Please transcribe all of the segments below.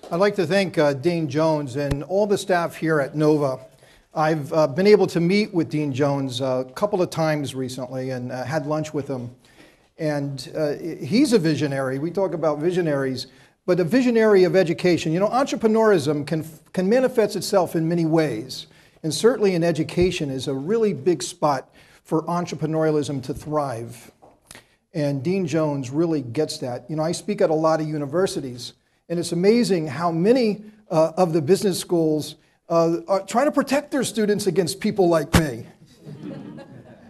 I'd like to thank Dean Jones and all the staff here at Nova. I've been able to meet with Dean Jones a couple of times recently and had lunch with him. And he's a visionary. We talk about visionaries, but a visionary of education. You know, entrepreneurism can manifest itself in many ways. And certainly in education is a really big spot for entrepreneurialism to thrive. And Dean Jones really gets that. You know, I speak at a lot of universities, and it's amazing how many of the business schools are trying to protect their students against people like me.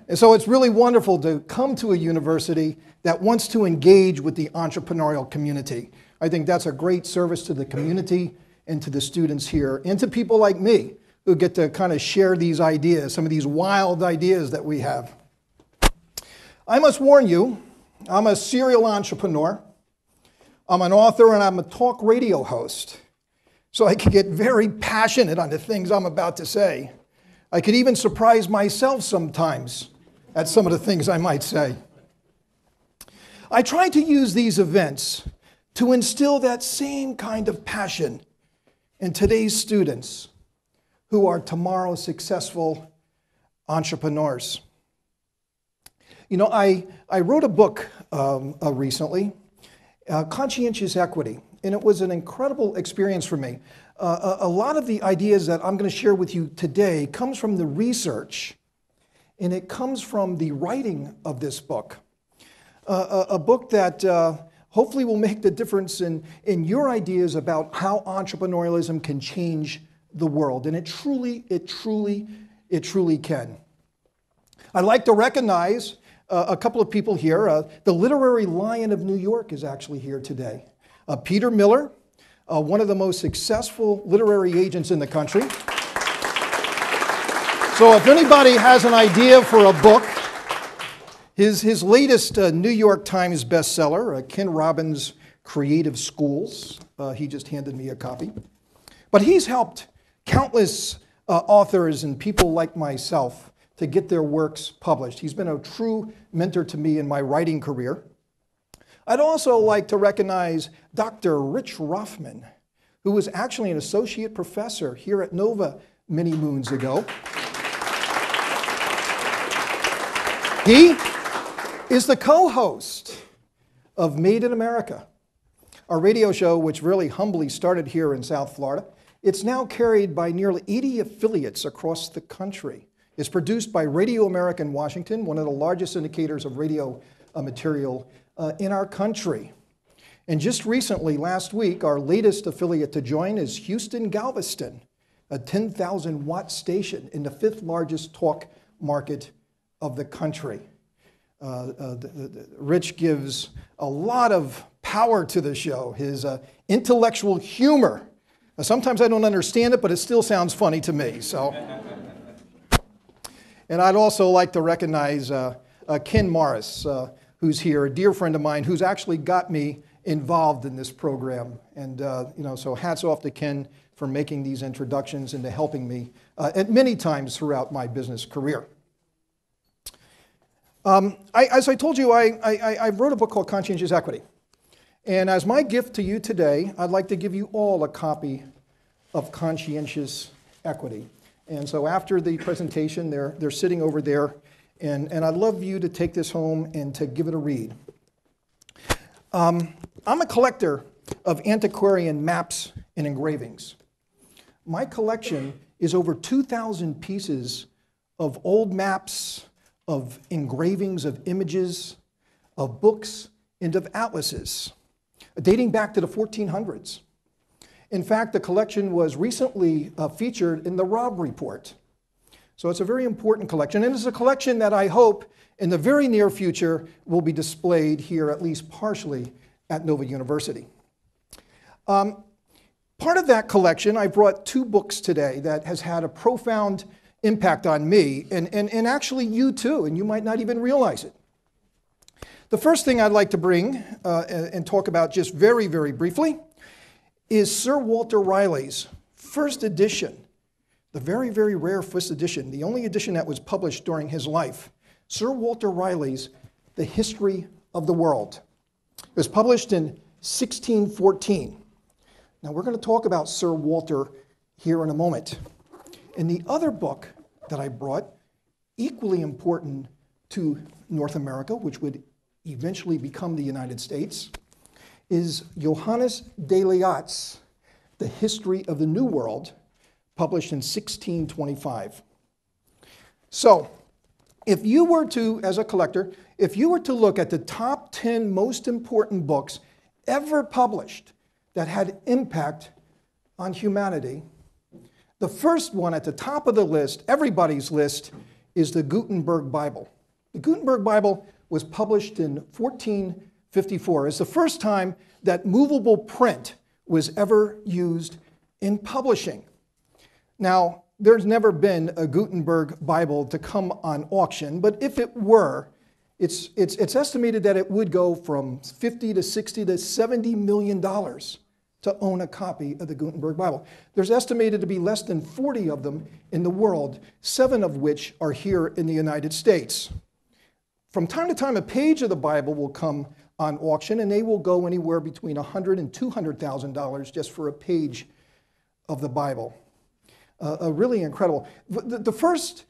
And so it's really wonderful to come to a university that wants to engage with the entrepreneurial community. I think that's a great service to the community and to the students here, and to people like me who get to kind of share these ideas, some of these wild ideas that we have. I must warn you, I'm a serial entrepreneur. I'm an author and I'm a talk radio host. So I can get very passionate on the things I'm about to say. I could even surprise myself sometimes at some of the things I might say. I try to use these events to instill that same kind of passion in today's students who are tomorrow's successful entrepreneurs. You know, I wrote a book recently, Conscientious Equity, and it was an incredible experience for me. A lot of the ideas that I'm going to share with you today comes from the research, and it comes from the writing of this book. A book that hopefully will make the difference in your ideas about how entrepreneurialism can change the world, and it truly can. I'd like to recognize a couple of people here. The Literary Lion of New York is actually here today. Peter Miller, one of the most successful literary agents in the country. So if anybody has an idea for a book, his latest New York Times bestseller, Ken Robbins' Creative Schools, he just handed me a copy. But he's helped countless authors and people like myself to get their works published. He's been a true mentor to me in my writing career. I'd also like to recognize Dr. Rich Rothman, who was actually an associate professor here at Nova many moons ago. He is the co-host of Made in America, a radio show which really humbly started here in South Florida. It's now carried by nearly 80 affiliates across the country. It's produced by Radio America in Washington, one of the largest syndicators of radio material in our country. And just recently, last week, our latest affiliate to join is Houston Galveston, a 10,000-watt station in the 5th largest talk market of the country. Rich gives a lot of power to the show, his intellectual humor. Sometimes I don't understand it, but it still sounds funny to me. So. And I'd also like to recognize Ken Morris, who's here, a dear friend of mine, who's actually got me involved in this program. And so hats off to Ken for making these introductions and to helping me at many times throughout my business career. As I told you, I wrote a book called Conscientious Equity. And as my gift to you today, I'd like to give you all a copy of Conscientious Equity. And so after the presentation, they're sitting over there, and I'd love you to take this home and to give it a read. I'm a collector of antiquarian maps and engravings. My collection is over 2,000 pieces of old maps, of engravings, of images, of books, and of atlases, dating back to the 1400s. In fact, the collection was recently featured in the Robb Report. So it's a very important collection, and it's a collection that I hope in the very near future will be displayed here, at least partially, at Nova University. Part of that collection, I brought 2 books today that has had a profound impact on me, and actually you too, and you might not even realize it. The first thing I'd like to bring and talk about just very, very briefly is Sir Walter Raleigh's first edition, the very, very rare first edition, the only edition that was published during his life, Sir Walter Raleigh's The History of the World. It was published in 1614. Now, we're going to talk about Sir Walter here in a moment. And the other book that I brought, equally important to North America, which would eventually become the United States, is Johannes de Leot's The History of the New World, published in 1625. So, if you were to, as a collector, if you were to look at the top 10 most important books ever published that had impact on humanity, the first one at the top of the list, everybody's list, is the Gutenberg Bible. The Gutenberg Bible was published in 1454. It's the first time that movable print was ever used in publishing. Now, there's never been a Gutenberg Bible to come on auction, but if it were, it's estimated that it would go from $50 to $60 to $70 million to own a copy of the Gutenberg Bible. There's estimated to be less than 40 of them in the world, 7 of which are here in the United States. From time to time, a page of the Bible will come on auction, and they will go anywhere between $100,000 and $200,000 just for a page of the Bible. Really incredible. The first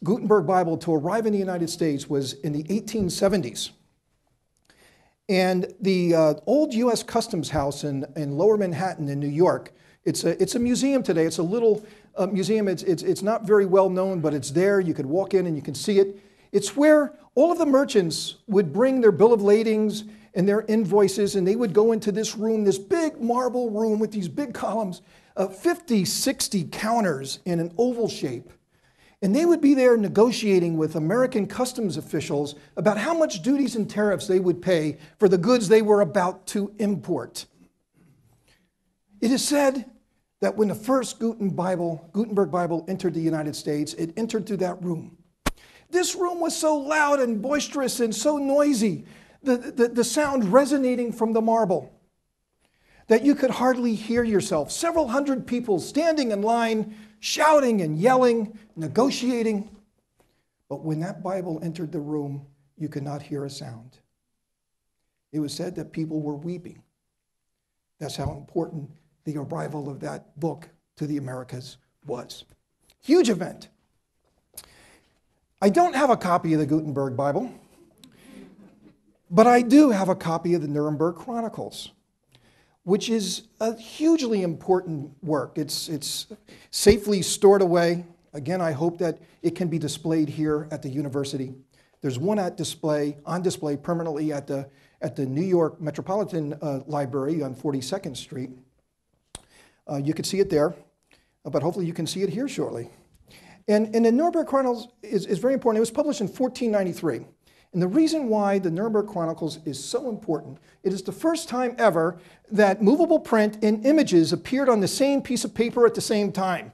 Gutenberg Bible to arrive in the United States was in the 1870s. And the old U.S. Customs House in Lower Manhattan in New York, it's a museum today. It's a little museum. It's not very well known, but it's there. You could walk in and you can see it. It's where all of the merchants would bring their bill of ladings and their invoices, and they would go into this room, this big marble room with these big columns, 50, 60 counters in an oval shape. And they would be there negotiating with American customs officials about how much duties and tariffs they would pay for the goods they were about to import. It is said that when the first Gutenberg Bible entered the United States, it entered through that room. This room was so loud and boisterous and so noisy, the sound resonating from the marble, that you could hardly hear yourself. Several hundred people standing in line, shouting and yelling, negotiating. But when that Bible entered the room, you could not hear a sound. It was said that people were weeping. That's how important the arrival of that book to the Americas was. Huge event. I don't have a copy of the Gutenberg Bible, but I do have a copy of the Nuremberg Chronicles, which is a hugely important work. It's safely stored away. Again, I hope that it can be displayed here at the university. There's one on display permanently at the New York Metropolitan Library on 42nd Street. You can see it there, but hopefully you can see it here shortly. And the Nuremberg Chronicles is very important. It was published in 1493. And the reason why the Nuremberg Chronicles is so important, it is the first time ever that movable print and images appeared on the same piece of paper at the same time.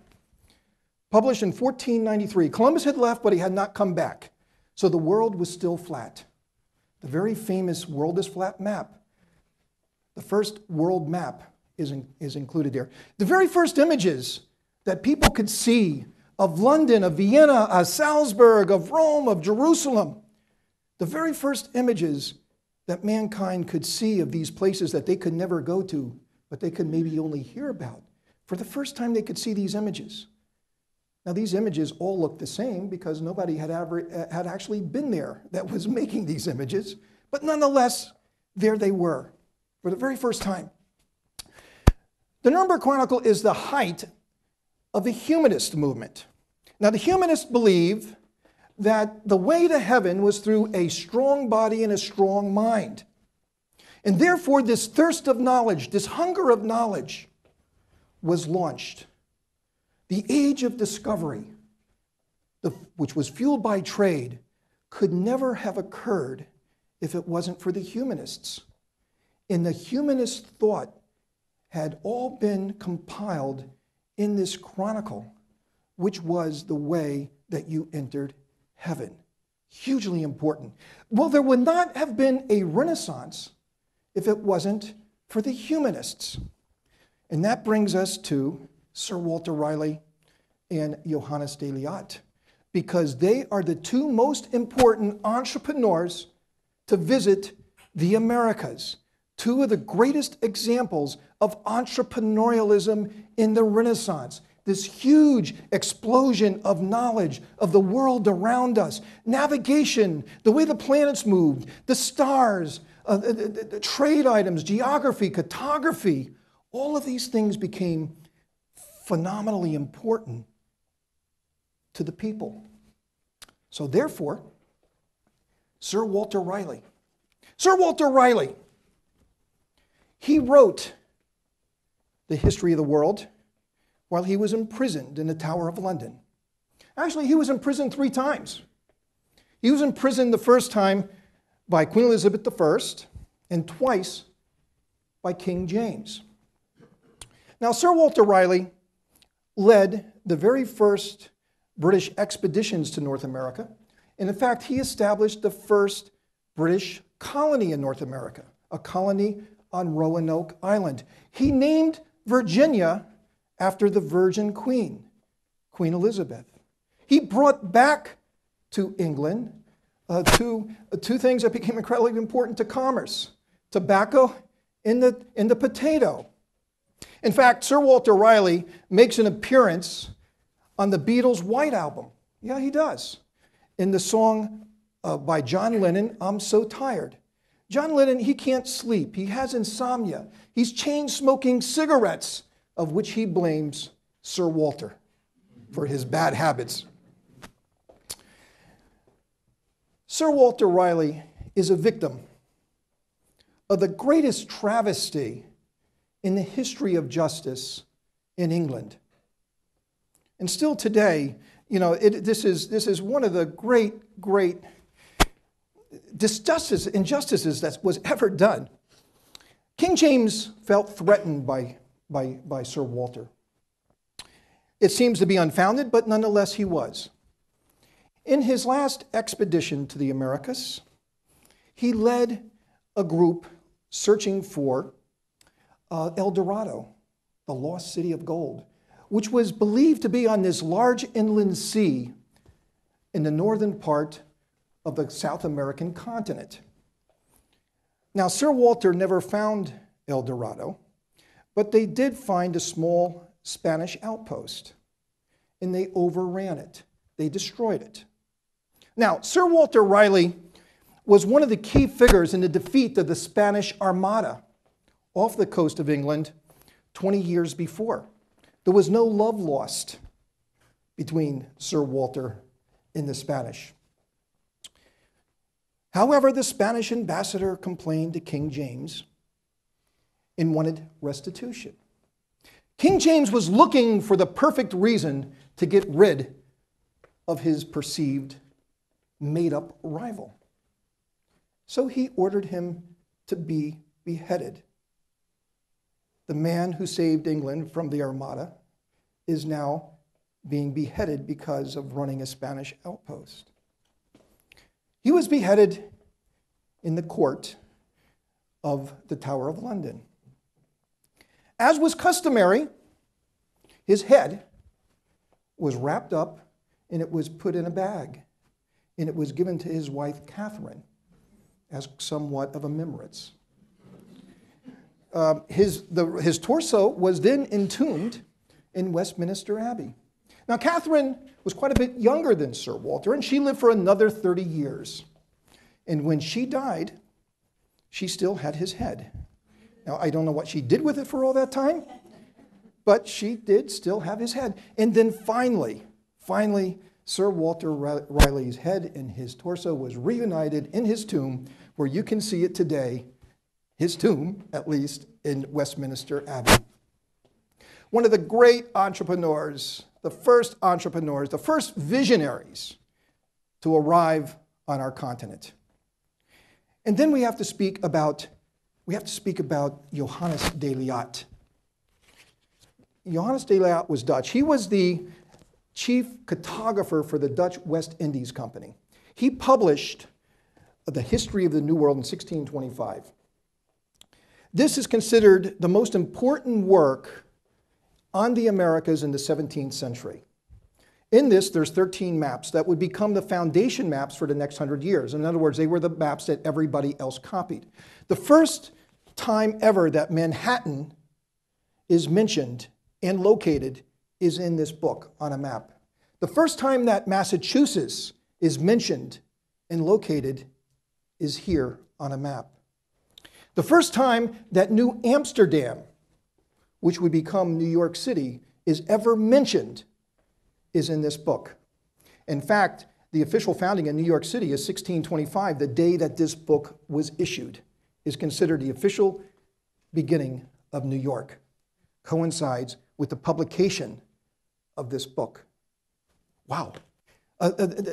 Published in 1493. Columbus had left, but he had not come back. So the world was still flat. The very famous World is Flat map, the first world map is included there. The very first images that people could see of London, of Vienna, of Salzburg, of Rome, of Jerusalem, the very first images that mankind could see of these places that they could never go to, but they could maybe only hear about. For the first time, they could see these images. Now, these images all look the same because nobody had actually been there that was making these images, but nonetheless, there they were for the very first time. The Nuremberg Chronicle is the height of the humanist movement. Now, the humanists believe that the way to heaven was through a strong body and a strong mind. And therefore, this thirst of knowledge, this hunger of knowledge was launched. The age of discovery, which was fueled by trade, could never have occurred if it wasn't for the humanists. And the humanist thought had all been compiled in this chronicle, which was the way that you entered heaven. Hugely important. Well, there would not have been a Renaissance if it wasn't for the humanists. And that brings us to Sir Walter Raleigh and Johannes de Leot, because they are the two most important entrepreneurs to visit the Americas. two of the greatest examples of entrepreneurialism in the Renaissance. This huge explosion of knowledge of the world around us, navigation, the way the planets moved, the stars, the trade items, geography, cartography, all of these things became phenomenally important to the people. So therefore, Sir Walter Raleigh, he wrote the history of the world while he was imprisoned in the Tower of London. Actually, he was imprisoned 3 times. He was imprisoned the first time by Queen Elizabeth I and twice by King James. Now, Sir Walter Raleigh led the very first British expeditions to North America. And in fact, he established the first British colony in North America, a colony on Roanoke Island. He named Virginia after the Virgin Queen, Queen Elizabeth. He brought back to England two things that became incredibly important to commerce: tobacco and the potato. In fact, Sir Walter Raleigh makes an appearance on the Beatles' White Album. Yeah, he does. In the song by John Lennon, I'm So Tired. John Lennon, he can't sleep. He has insomnia. He's chain-smoking cigarettes, of which he blames Sir Walter for his bad habits. Sir Walter Raleigh is a victim of the greatest travesty in the history of justice in England. And still today, you know, this is one of the great injustices that was ever done. King James felt threatened by Sir Walter. It seems to be unfounded, but nonetheless he was. In his last expedition to the Americas, he led a group searching for El Dorado, the lost city of gold, which was believed to be on this large inland sea in the northern part of the South American continent. Now, Sir Walter never found El Dorado, but they did find a small Spanish outpost, and they overran it. They destroyed it. Now, Sir Walter Raleigh was one of the key figures in the defeat of the Spanish Armada off the coast of England 20 years before. There was no love lost between Sir Walter and the Spanish. However, the Spanish ambassador complained to King James and wanted restitution. King James was looking for the perfect reason to get rid of his perceived made-up rival. So he ordered him to be beheaded. The man who saved England from the Armada is now being beheaded because of running a Spanish outpost. He was beheaded in the court of the Tower of London. As was customary, his head was wrapped up and it was put in a bag, and it was given to his wife, Catherine, as somewhat of a remembrance. His torso was then entombed in Westminster Abbey. Now, Catherine was quite a bit younger than Sir Walter, and she lived for another 30 years. And when she died, she still had his head. Now, I don't know what she did with it for all that time, but she did still have his head. And then finally, Sir Walter Raleigh's head and his torso was reunited in his tomb, where you can see it today, his tomb, at least, in Westminster Abbey. One of the great entrepreneurs, the first visionaries to arrive on our continent. And then we have to speak about Johannes de Laet. Johannes de Laet was Dutch. He was the chief cartographer for the Dutch West Indies Company. He published the History of the New World in 1625. This is considered the most important work on the Americas in the 17th century. In this, there's 13 maps that would become the foundation maps for the next 100 years. In other words, they were the maps that everybody else copied. The first time ever that Manhattan is mentioned and located is in this book on a map. The first time that Massachusetts is mentioned and located is here on a map. The first time that New Amsterdam, which would become New York City, is ever mentioned is in this book. In fact, the official founding in New York City is 1625, the day that this book was issued, is considered the official beginning of New York. Coincides with the publication of this book. Wow.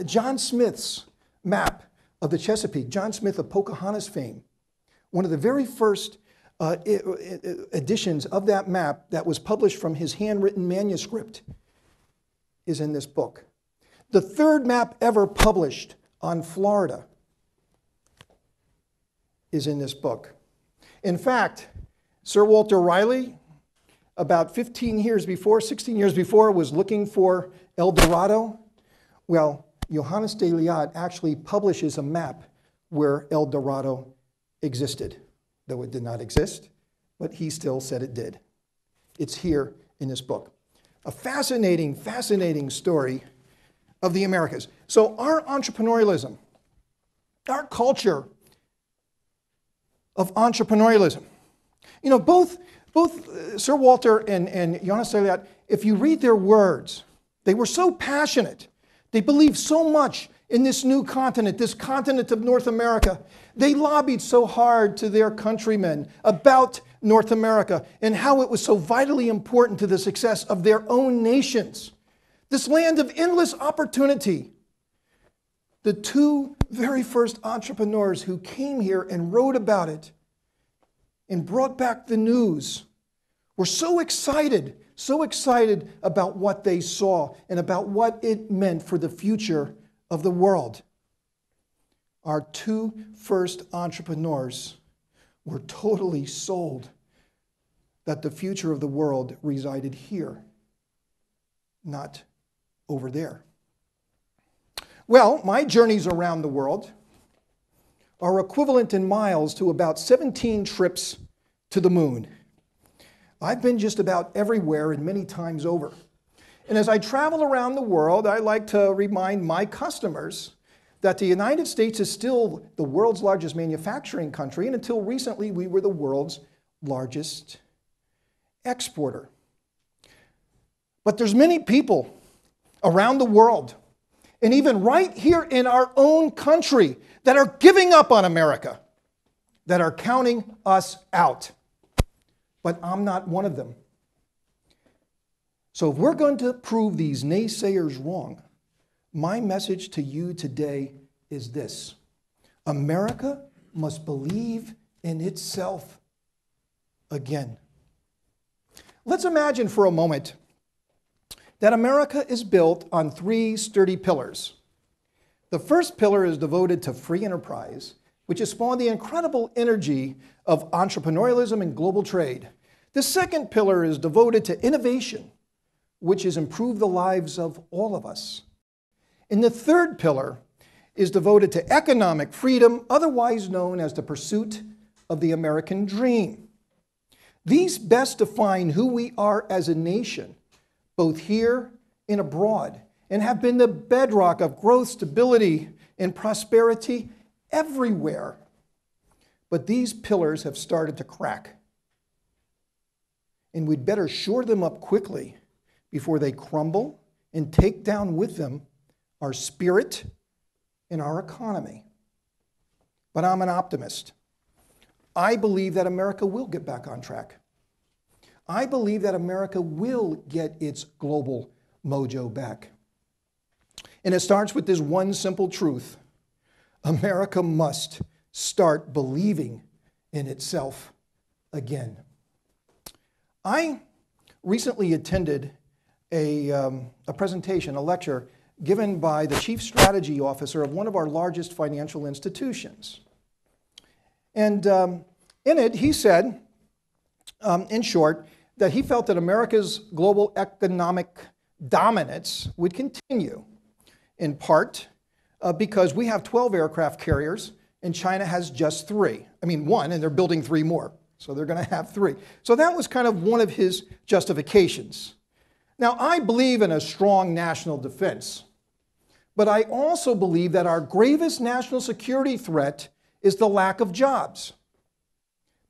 John Smith's map of the Chesapeake, John Smith of Pocahontas fame, one of the very first editions of that map that was published from his handwritten manuscript is in this book. The third map ever published on Florida is in this book. In fact, Sir Walter Raleigh, about 16 years before, was looking for El Dorado. Well, Johannes de Leot actually publishes a map where El Dorado existed, though it did not exist, but he still said it did. It's here in this book. A fascinating, fascinating story of the Americas. So our entrepreneurialism, our culture of entrepreneurialism, you know, both Sir Walter and Johannes de Leot, if you read their words, they were so passionate. They believed so much in this new continent, this continent of North America. They lobbied so hard to their countrymen about North America and how it was so vitally important to the success of their own nations. This land of endless opportunity. The two very first entrepreneurs who came here and wrote about it and brought back the news were so excited about what they saw and about what it meant for the future of the world. Our two first entrepreneurs were totally sold that the future of the world resided here, not over there. Well, my journeys around the world are equivalent in miles to about 17 trips to the moon. I've been just about everywhere and many times over. And as I travel around the world, I like to remind my customers that the United States is still the world's largest manufacturing country, and until recently, we were the world's largest exporter. But there's many people around the world, and even right here in our own country, that are giving up on America, that are counting us out. But I'm not one of them. So if we're going to prove these naysayers wrong, my message to you today is this: America must believe in itself again. Let's imagine for a moment that America is built on three sturdy pillars. The first pillar is devoted to free enterprise, which has spawned the incredible energy of entrepreneurialism and global trade. The second pillar is devoted to innovation, which has improved the lives of all of us. And the third pillar is devoted to economic freedom, otherwise known as the pursuit of the American dream. These best define who we are as a nation, both here and abroad, and have been the bedrock of growth, stability, and prosperity everywhere. But these pillars have started to crack. And we'd better shore them up quickly before they crumble and take down with them our spirit and our economy. But I'm an optimist. I believe that America will get back on track. I believe that America will get its global mojo back. And it starts with this one simple truth: America must start believing in itself again. I recently attended a presentation, a lecture, given by the Chief Strategy Officer of one of our largest financial institutions. And in it, he said, in short, that he felt that America's global economic dominance would continue, in part because we have 12 aircraft carriers and China has just 3. I mean, 1, and they're building 3 more. So they're going to have 3. So that was kind of one of his justifications. Now, I believe in a strong national defense, but I also believe that our gravest national security threat is the lack of jobs.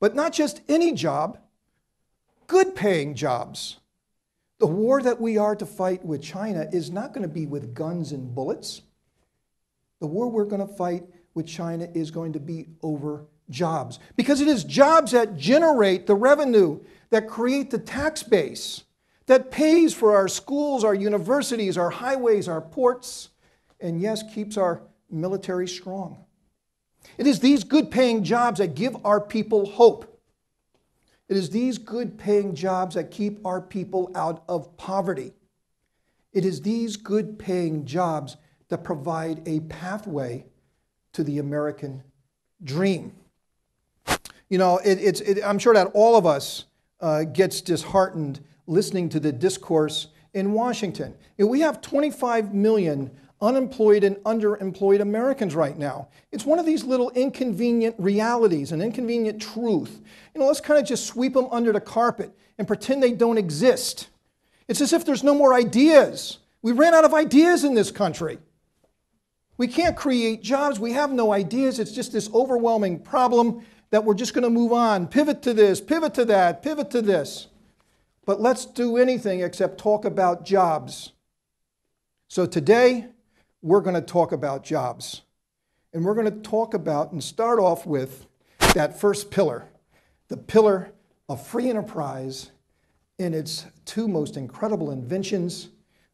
But not just any job, good-paying jobs. The war that we are to fight with China is not going to be with guns and bullets. The war we're going to fight with China is going to be over jobs, because it is jobs that generate the revenue, that create the tax base, that pays for our schools, our universities, our highways, our ports, and yes, keeps our military strong. It is these good-paying jobs that give our people hope. It is these good-paying jobs that keep our people out of poverty. It is these good-paying jobs that provide a pathway to the American dream. You know, I'm sure that all of us gets disheartened listening to the discourse in Washington. You know, we have 25 million unemployed and underemployed Americans right now. It's one of these little inconvenient realities, an inconvenient truth. You know, let's kind of just sweep them under the carpet and pretend they don't exist. It's as if there's no more ideas. We ran out of ideas in this country. We can't create jobs. We have no ideas. It's just this overwhelming problem that we're just going to move on, pivot to this, pivot to that, pivot to this. But let's do anything except talk about jobs. So today, we're going to talk about jobs. And we're going to talk about and start off with that first pillar, the pillar of free enterprise in its 2 most incredible inventions,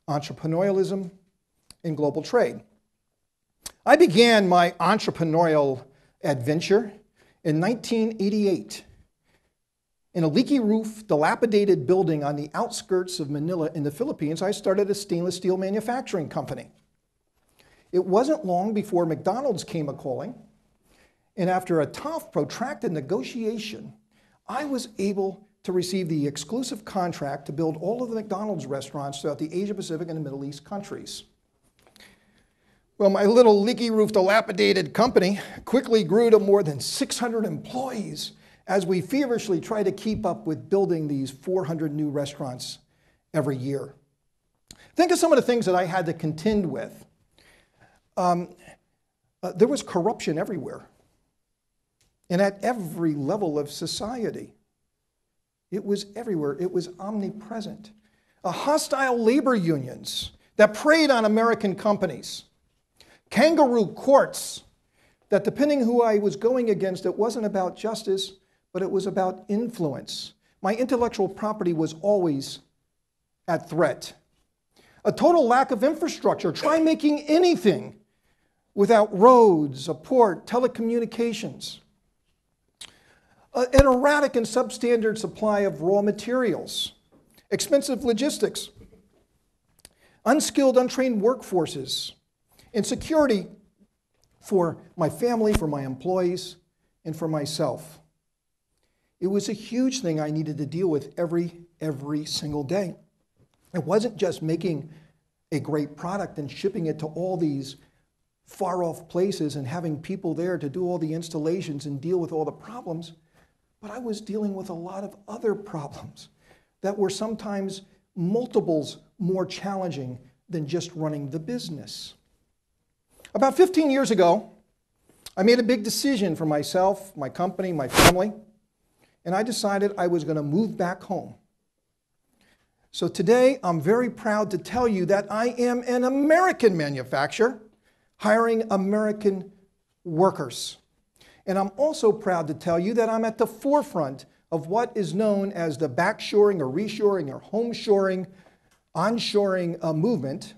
entrepreneurialism and global trade. I began my entrepreneurial adventure in 1988. In a leaky roof, dilapidated building on the outskirts of Manila in the Philippines, I started a stainless steel manufacturing company. It wasn't long before McDonald's came a-calling, and after a tough, protracted negotiation, I was able to receive the exclusive contract to build all of the McDonald's restaurants throughout the Asia Pacific and the Middle East countries. Well, my little leaky roof, dilapidated company quickly grew to more than 600 employees as we feverishly try to keep up with building these 400 new restaurants every year. Think of some of the things that I had to contend with. There was corruption everywhere and at every level of society. It was everywhere. It was omnipresent. Hostile labor unions that preyed on American companies. Kangaroo courts that, depending who I was going against, it wasn't about justice, but it was about influence. My intellectual property was always at threat. A total lack of infrastructure. Try making anything without roads, a port, telecommunications. An erratic and substandard supply of raw materials. Expensive logistics. Unskilled, untrained workforces. Insecurity for my family, for my employees, and for myself. It was a huge thing I needed to deal with every single day. It wasn't just making a great product and shipping it to all these far-off places and having people there to do all the installations and deal with all the problems, but I was dealing with a lot of other problems that were sometimes multiples more challenging than just running the business. About 15 years ago, I made a big decision for myself, my company, my family, and I decided I was going to move back home. So today, I'm very proud to tell you that I am an American manufacturer, hiring American workers. And I'm also proud to tell you that I'm at the forefront of what is known as the backshoring or reshoring or homeshoring, onshoring movement,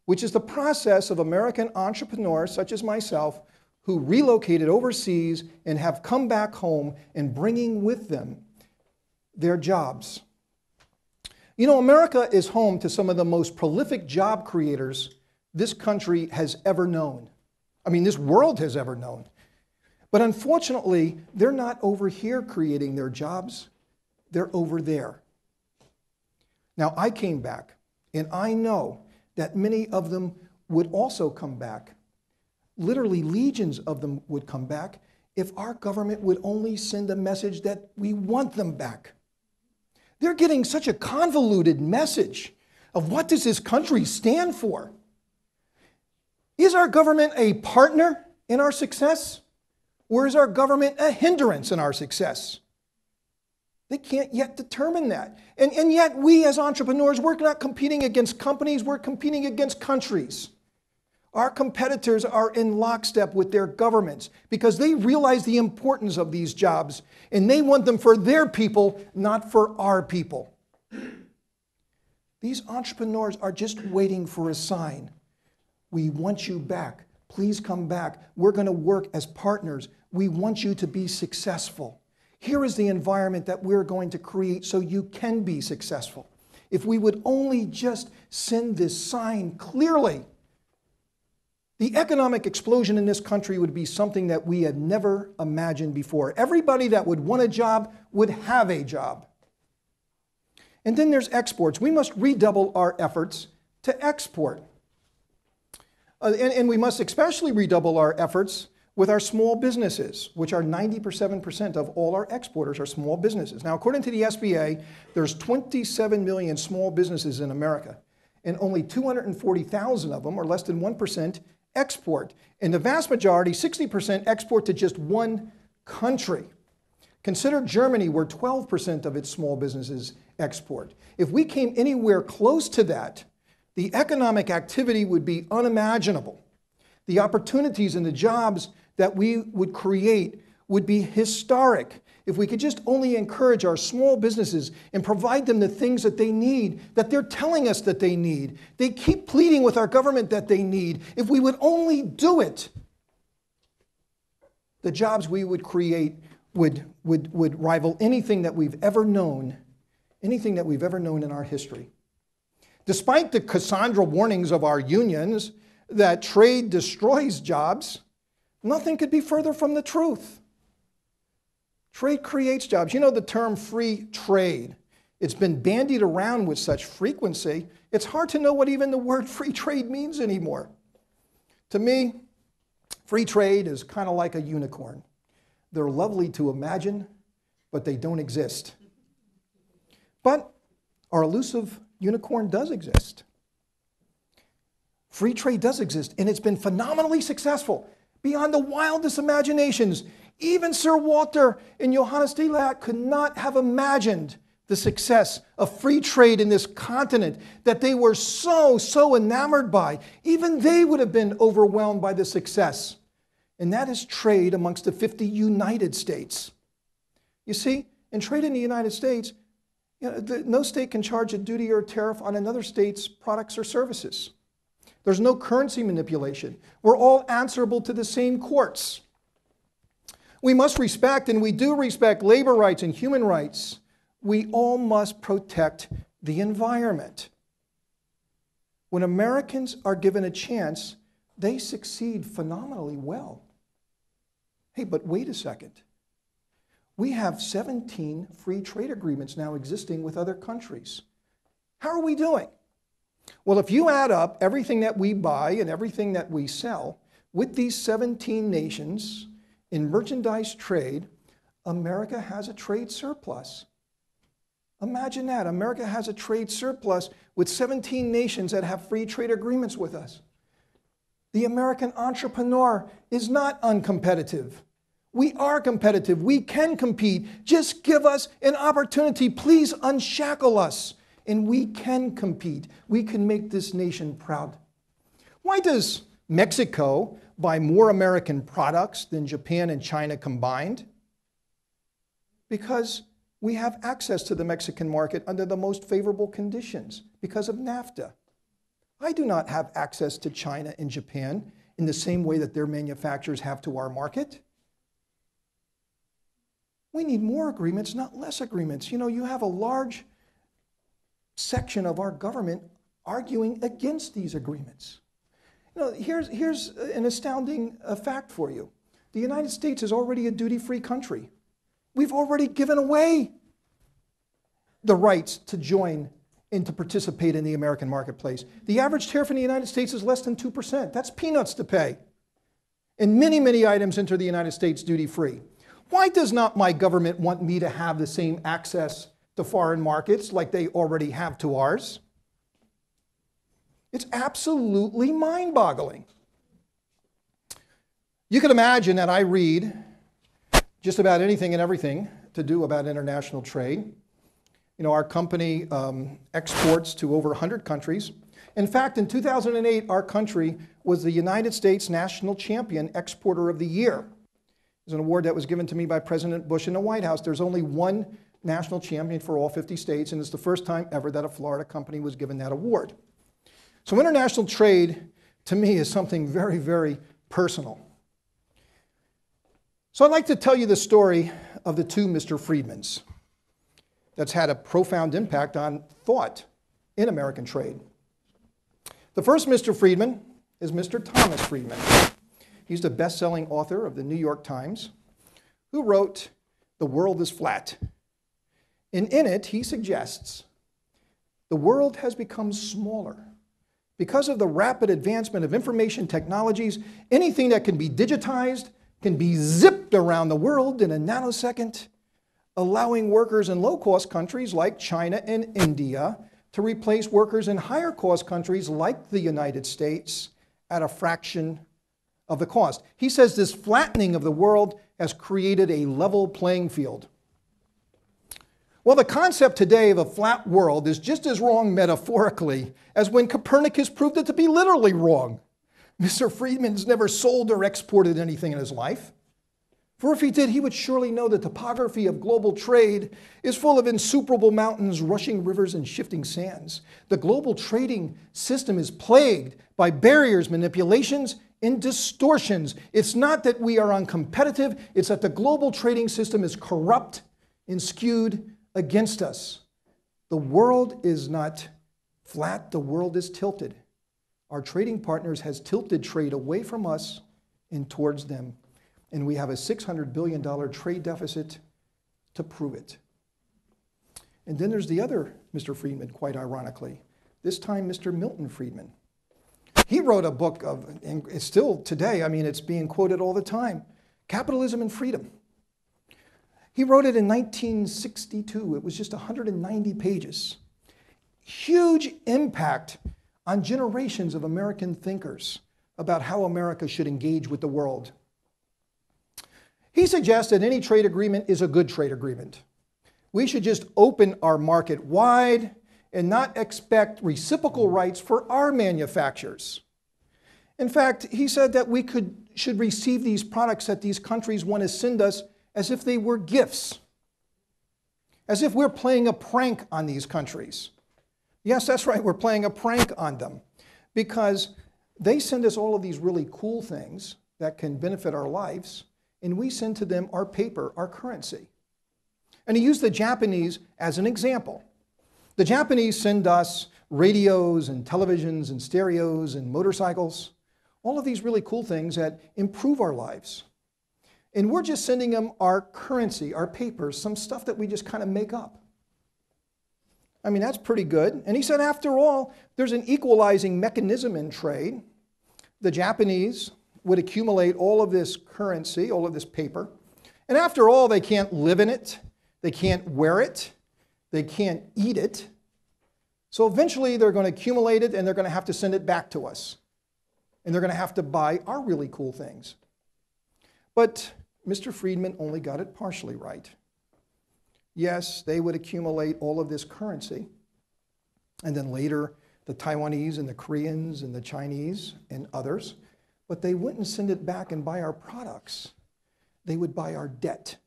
which is the process of American entrepreneurs such as myself who relocated overseas and have come back home and bringing with them their jobs. You know, America is home to some of the most prolific job creators this country has ever known. I mean, this world has ever known. But unfortunately, they're not over here creating their jobs. They're over there. Now, I came back, and I know that many of them would also come back. Literally, legions of them would come back if our government would only send a message that we want them back. They're getting such a convoluted message of what does this country stand for. Is our government a partner in our success, or is our government a hindrance in our success? They can't yet determine that. And yet we as entrepreneurs, we're not competing against companies, we're competing against countries. Our competitors are in lockstep with their governments because they realize the importance of these jobs and they want them for their people, not for our people. These entrepreneurs are just waiting for a sign. We want you back. Please come back. We're going to work as partners. We want you to be successful. Here is the environment that we're going to create so you can be successful. If we would only just send this sign clearly, the economic explosion in this country would be something that we had never imagined before. Everybody that would want a job would have a job. And then there's exports. We must redouble our efforts to export. And we must especially redouble our efforts with our small businesses, which are 97% of all our exporters are small businesses. Now, according to the SBA, there's 27 million small businesses in America, and only 240,000 of them, or less than 1%, export. And the vast majority, 60%, export to just one country. Consider Germany, where 12% of its small businesses export. If we came anywhere close to that, the economic activity would be unimaginable. The opportunities and the jobs that we would create would be historic if we could just only encourage our small businesses and provide them the things that they need, that they're telling us that they need. They keep pleading with our government that they need. If we would only do it, the jobs we would create would rival anything that we've ever known, in our history. Despite the Cassandra warnings of our unions that trade destroys jobs, nothing could be further from the truth. Trade creates jobs. You know the term free trade. It's been bandied around with such frequency, it's hard to know what even the word free trade means anymore. To me, free trade is kind of like a unicorn. They're lovely to imagine, but they don't exist. But our elusive unicorn does exist. Free trade does exist, and it's been phenomenally successful, beyond the wildest imaginations. Even Sir Walter and Johannes de Laet could not have imagined the success of free trade in this continent that they were so enamored by. Even they would have been overwhelmed by the success. And that is trade amongst the 50 United States. You see, in trade in the United States, no state can charge a duty or a tariff on another state's products or services. There's no currency manipulation. We're all answerable to the same courts. We must respect, and we do respect, labor rights and human rights. We all must protect the environment. When Americans are given a chance, they succeed phenomenally well. Hey, but wait a second. We have 17 free trade agreements now existing with other countries. How are we doing? Well, if you add up everything that we buy and everything that we sell with these 17 nations in merchandise trade, America has a trade surplus. Imagine that. America has a trade surplus with 17 nations that have free trade agreements with us. The American entrepreneur is not uncompetitive. We are competitive. We can compete. Just give us an opportunity. Please unshackle us. And we can compete. We can make this nation proud. Why does Mexico buy more American products than Japan and China combined? Because we have access to the Mexican market under the most favorable conditions because of NAFTA. I do not have access to China and Japan in the same way that their manufacturers have to our market. We need more agreements, not less agreements. You know, you have a large section of our government arguing against these agreements. You know, here's an astounding fact for you. The United States is already a duty-free country. We've already given away the rights to join and to participate in the American marketplace. The average tariff in the United States is less than 2%. That's peanuts to pay. And many, many items enter the United States duty-free. Why does not my government want me to have the same access to foreign markets like they already have to ours? It's absolutely mind-boggling. You can imagine that I read just about anything and everything to do about international trade. You know, our company exports to over 100 countries. In fact, in 2008, our country was the United States National Champion Exporter of the Year. It was an award that was given to me by President Bush in the White House. There's only one national champion for all 50 states, and it's the first time ever that a Florida company was given that award. So international trade, to me, is something very, very personal. So I'd like to tell you the story of the two Mr. Friedmans that's had a profound impact on thought in American trade. The first Mr. Friedman is Mr. Thomas Friedman. He's the best-selling author of the New York Times, who wrote The World is Flat. And in it, he suggests the world has become smaller. Because of the rapid advancement of information technologies, anything that can be digitized can be zipped around the world in a nanosecond, allowing workers in low-cost countries like China and India to replace workers in higher-cost countries like the United States at a fraction of the cost. He says this flattening of the world has created a level playing field. Well, the concept today of a flat world is just as wrong metaphorically as when Copernicus proved it to be literally wrong. Mr. Friedman's never sold or exported anything in his life. For if he did, he would surely know the topography of global trade is full of insuperable mountains, rushing rivers, and shifting sands. The global trading system is plagued by barriers, manipulations, and distortions. It's not that we are uncompetitive, it's that the global trading system is corrupt and skewed against us. The world is not flat, the world is tilted. Our trading partners has tilted trade away from us and towards them. And we have a $600 billion trade deficit to prove it. And then there's the other Mr. Friedman, quite ironically. This time, Mr. Milton Friedman. He wrote a book of, and it's still today, I mean, it's being quoted all the time, Capitalism and Freedom. He wrote it in 1962. It was just 190 pages. Huge impact on generations of American thinkers about how America should engage with the world. He suggests that any trade agreement is a good trade agreement. We should just open our market wide and not expect reciprocal rights for our manufacturers. In fact, he said that we should receive these products that these countries want to send us as if they were gifts, as if we're playing a prank on these countries. Yes, that's right, we're playing a prank on them because they send us all of these really cool things that can benefit our lives, and we send to them our paper, our currency. And he used the Japanese as an example. The Japanese send us radios and televisions and stereos and motorcycles, all of these really cool things that improve our lives. And we're just sending them our currency, our paper, some stuff that we just kind of make up. I mean, that's pretty good. And he said, after all, there's an equalizing mechanism in trade. The Japanese would accumulate all of this currency, all of this paper. And after all, they can't live in it. They can't wear it. They can't eat it. So eventually, they're going to accumulate it, and they're going to have to send it back to us. And they're going to have to buy our really cool things. But Mr. Friedman only got it partially right. Yes, they would accumulate all of this currency, and then later the Taiwanese and the Koreans and the Chinese and others, but they wouldn't send it back and buy our products. They would buy our debt.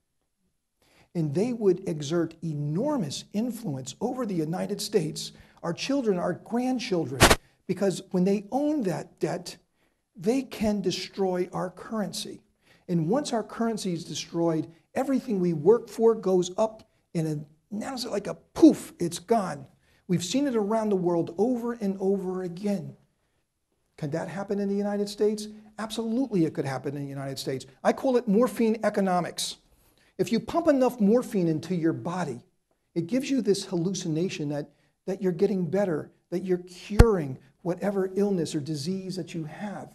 And they would exert enormous influence over the United States, our children, our grandchildren, because when they own that debt, they can destroy our currency. And once our currency is destroyed, everything we work for goes up, and now it's like a poof, it's gone. We've seen it around the world over and over again. Can that happen in the United States? Absolutely, it could happen in the United States. I call it morphine economics. If you pump enough morphine into your body, it gives you this hallucination that you're getting better, that you're curing whatever illness or disease that you have.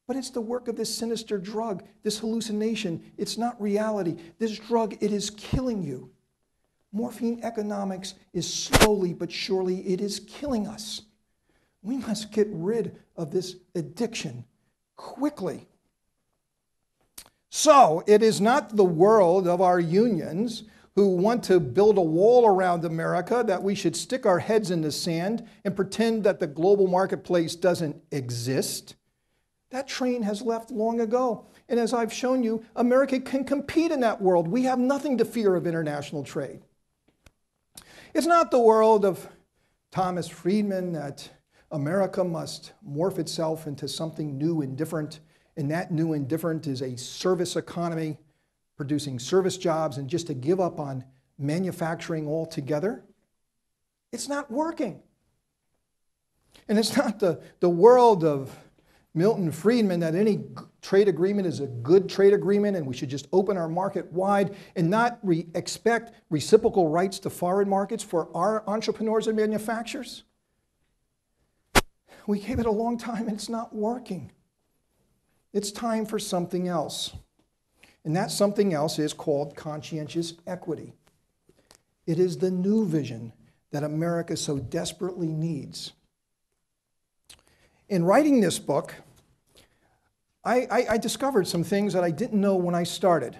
But it's the work of this sinister drug, this hallucination. It's not reality. This drug, it is killing you. Morphine economics is slowly but surely, it is killing us. We must get rid of this addiction quickly. So, it is not the world of our unions who want to build a wall around America, that we should stick our heads in the sand and pretend that the global marketplace doesn't exist. That train has left long ago. And as I've shown you, America can compete in that world. We have nothing to fear of international trade. It's not the world of Thomas Friedman that America must morph itself into something new and different, and that new and different is a service economy producing service jobs, and just to give up on manufacturing altogether. It's not working. And it's not the world of Milton Friedman that any trade agreement is a good trade agreement and we should just open our market wide and not expect reciprocal rights to foreign markets for our entrepreneurs and manufacturers. We gave it a long time and it's not working. It's time for something else. And that something else is called conscientious equity. It is the new vision that America so desperately needs. In writing this book, I discovered some things that I didn't know when I started.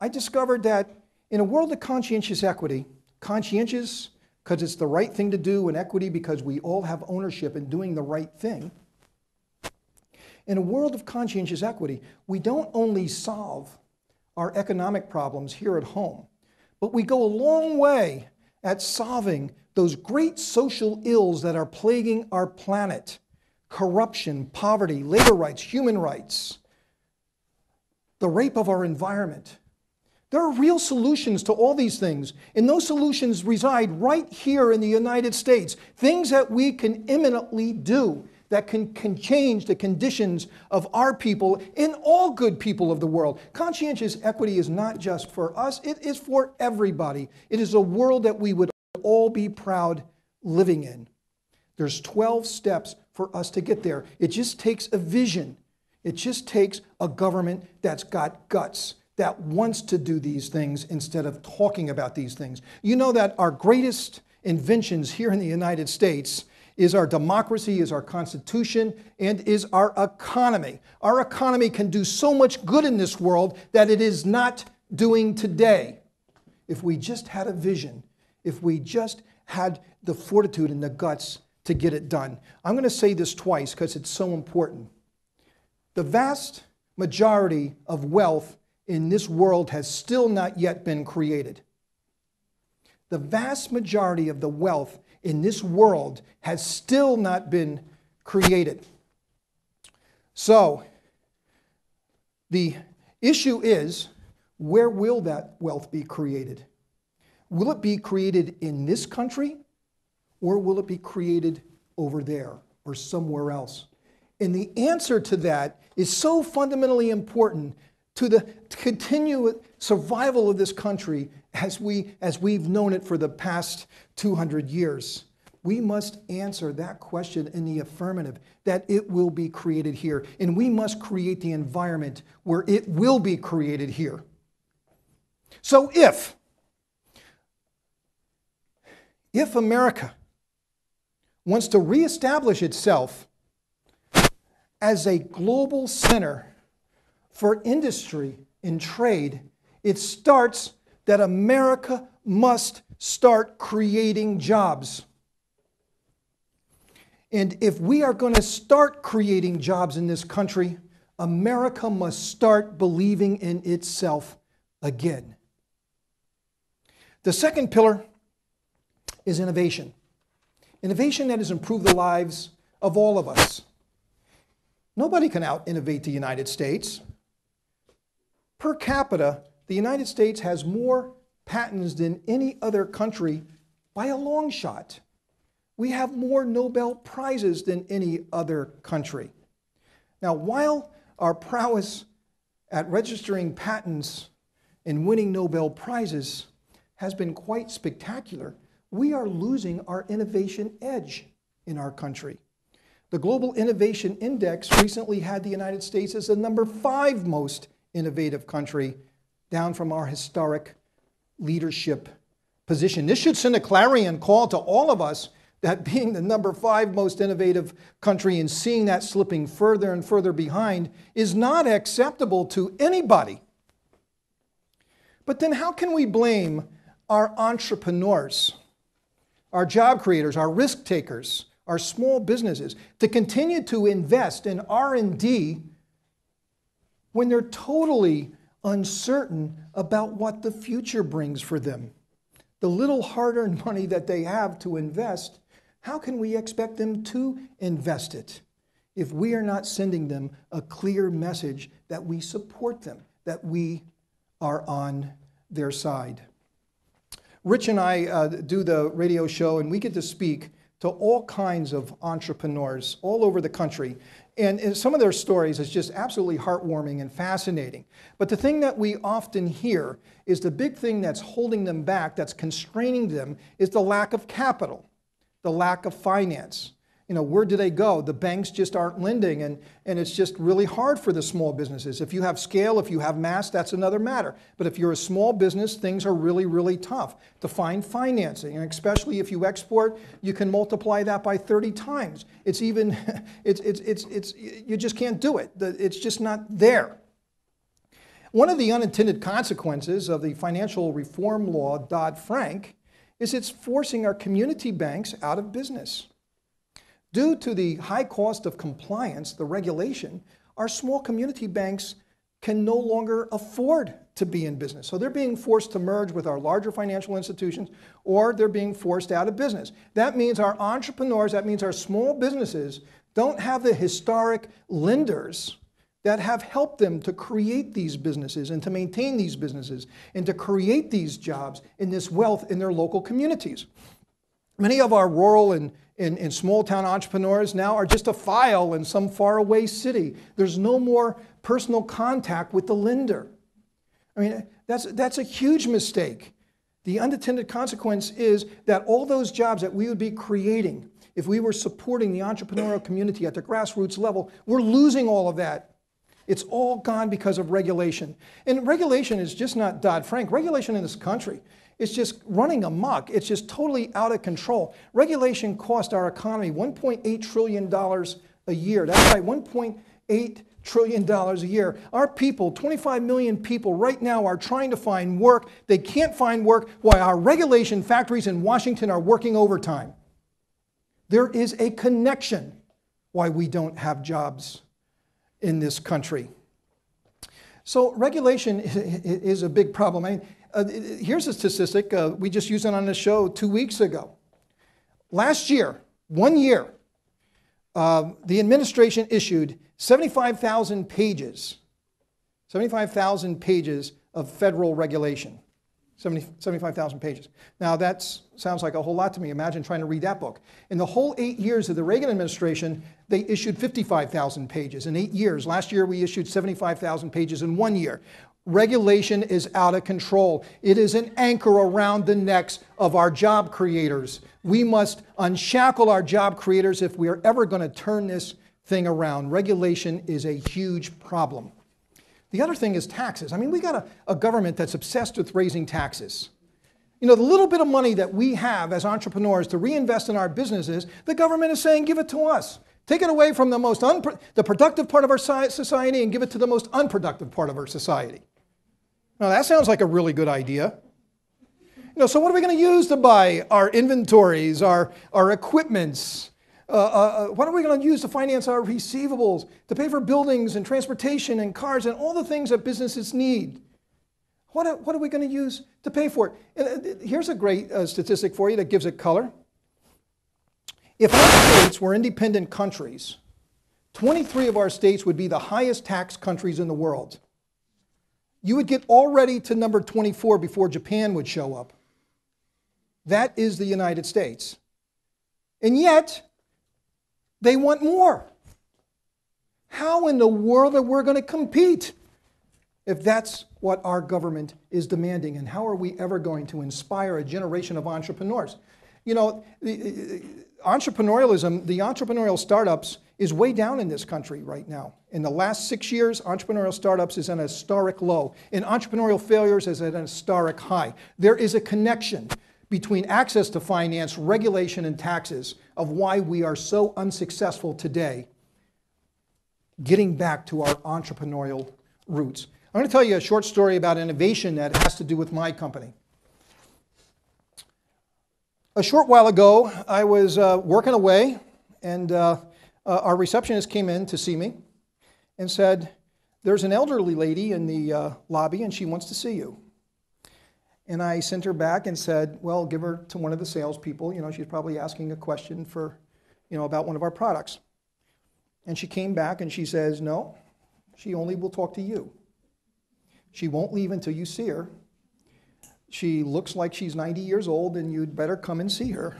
I discovered that in a world of conscientious equity, conscientious because it's the right thing to do, and equity because we all have ownership in doing the right thing. In a world of conscientious equity, we don't only solve our economic problems here at home, but we go a long way at solving those great social ills that are plaguing our planet: corruption, poverty, labor rights, human rights, the rape of our environment. There are real solutions to all these things, and those solutions reside right here in the United States. Things that we can imminently do that can change the conditions of our people and all good people of the world. Conscientious equity is not just for us, it is for everybody. It is a world that we would all be proud living in. There's 12 steps for us to get there. It just takes a vision. It just takes a government that's got guts, that wants to do these things instead of talking about these things. You know that our greatest inventions here in the United States is our democracy, is our Constitution, and is our economy. Our economy can do so much good in this world that it is not doing today. If we just had a vision, if we just had the fortitude and the guts to get it done. I'm going to say this twice because it's so important. The vast majority of wealth in this world has still not yet been created. The vast majority of the wealth in this world has still not been created. So, the issue is, where will that wealth be created? Will it be created in this country, or will it be created over there or somewhere else? And the answer to that is so fundamentally important to the continued survival of this country as we've known it for the past 200 years. We must answer that question in the affirmative, that it will be created here. And we must create the environment where it will be created here. So if America wants to reestablish itself as a global center for industry and trade, it starts that America must start creating jobs. And if we are going to start creating jobs in this country, America must start believing in itself again. The second pillar is innovation. Innovation that has improved the lives of all of us. Nobody can out-innovate the United States. Per capita, the United States has more patents than any other country by a long shot. We have more Nobel Prizes than any other country. Now, while our prowess at registering patents and winning Nobel Prizes has been quite spectacular, we are losing our innovation edge in our country. The Global Innovation Index recently had the United States as the number 5 most innovative country, down from our historic leadership position. This should send a clarion call to all of us that being the number 5 most innovative country and seeing that slipping further and further behind is not acceptable to anybody. But then how can we blame our entrepreneurs, our job creators, our risk takers, our small businesses to continue to invest in R&D when they're totally uncertain about what the future brings for them? The little hard-earned money that they have to invest, how can we expect them to invest it if we are not sending them a clear message that we support them, that we are on their side? Rich and I do the radio show, and we get to speak to all kinds of entrepreneurs all over the country. And some of their stories is just absolutely heartwarming and fascinating. But the thing that we often hear is the big thing that's holding them back, that's constraining them, is the lack of capital, the lack of finance. You know, where do they go? The banks just aren't lending, and it's just really hard for the small businesses. If you have scale, if you have mass, that's another matter. But if you're a small business, things are really, really tough to find financing. And especially if you export, you can multiply that by 30 times. It's even, you just can't do it. It's just not there. One of the unintended consequences of the financial reform law, Dodd-Frank, is it's forcing our community banks out of business. Due to the high cost of compliance, the regulation, our small community banks can no longer afford to be in business. So they're being forced to merge with our larger financial institutions, or they're being forced out of business. That means our entrepreneurs, that means our small businesses don't have the historic lenders that have helped them to create these businesses and to maintain these businesses and to create these jobs and this wealth in their local communities. Many of our rural and small town entrepreneurs now are just a file in some faraway city. There's no more personal contact with the lender. I mean, that's a huge mistake. The unintended consequence is that all those jobs that we would be creating if we were supporting the entrepreneurial community at the grassroots level, we're losing all of that. It's all gone because of regulation. And regulation is just not Dodd-Frank. Regulation in this country is just running amok. It's just totally out of control. Regulation cost our economy $1.8 trillion a year. That's right, $1.8 trillion a year. Our people, 25 million people right now, are trying to find work. They can't find work while our regulation factories in Washington are working overtime. There is a connection why we don't have jobs in this country. So regulation is a big problem. I mean, here's a statistic. We just used it on the show 2 weeks ago. Last year, 1 year, the administration issued 75,000 pages of federal regulation. 75,000 pages. Now that sounds like a whole lot to me. Imagine trying to read that book. In the whole 8 years of the Reagan administration, they issued 55,000 pages in 8 years. Last year we issued 75,000 pages in 1 year. Regulation is out of control. It is an anchor around the necks of our job creators. We must unshackle our job creators if we are ever going to turn this thing around. Regulation is a huge problem. The other thing is taxes. I mean, we got a government that's obsessed with raising taxes. You know, the little bit of money that we have as entrepreneurs to reinvest in our businesses, the government is saying, give it to us. Take it away from the productive part of our society and give it to the most unproductive part of our society. Now, that sounds like a really good idea. You know, so what are we going to use to buy our inventories, our equipments? What are we going to use to finance our receivables, to pay for buildings and transportation and cars and all the things that businesses need? What are we going to use to pay for it? Here's a great statistic for you that gives it color. If our states were independent countries, 23 of our states would be the highest tax countries in the world. You would get already to number 24 before Japan would show up. That is the United States. And yet, they want more. How in the world are we going to compete if that's what our government is demanding? And how are we ever going to inspire a generation of entrepreneurs? You know, entrepreneurialism, the entrepreneurial startups is way down in this country right now. In the last 6 years, entrepreneurial startups is at an historic low, and entrepreneurial failures is at an historic high. There is a connection between access to finance, regulation, and taxes of why we are so unsuccessful today, getting back to our entrepreneurial roots. I'm going to tell you a short story about innovation that has to do with my company. A short while ago, I was working away, and our receptionist came in to see me and said, "There's an elderly lady in the lobby, and she wants to see you." And I sent her back and said, "Well, give her to one of the salespeople. She's probably asking a question for, about one of our products." And she came back and she says, "No, she only will talk to you. She won't leave until you see her. She looks like she's 90 years old, and you'd better come and see her."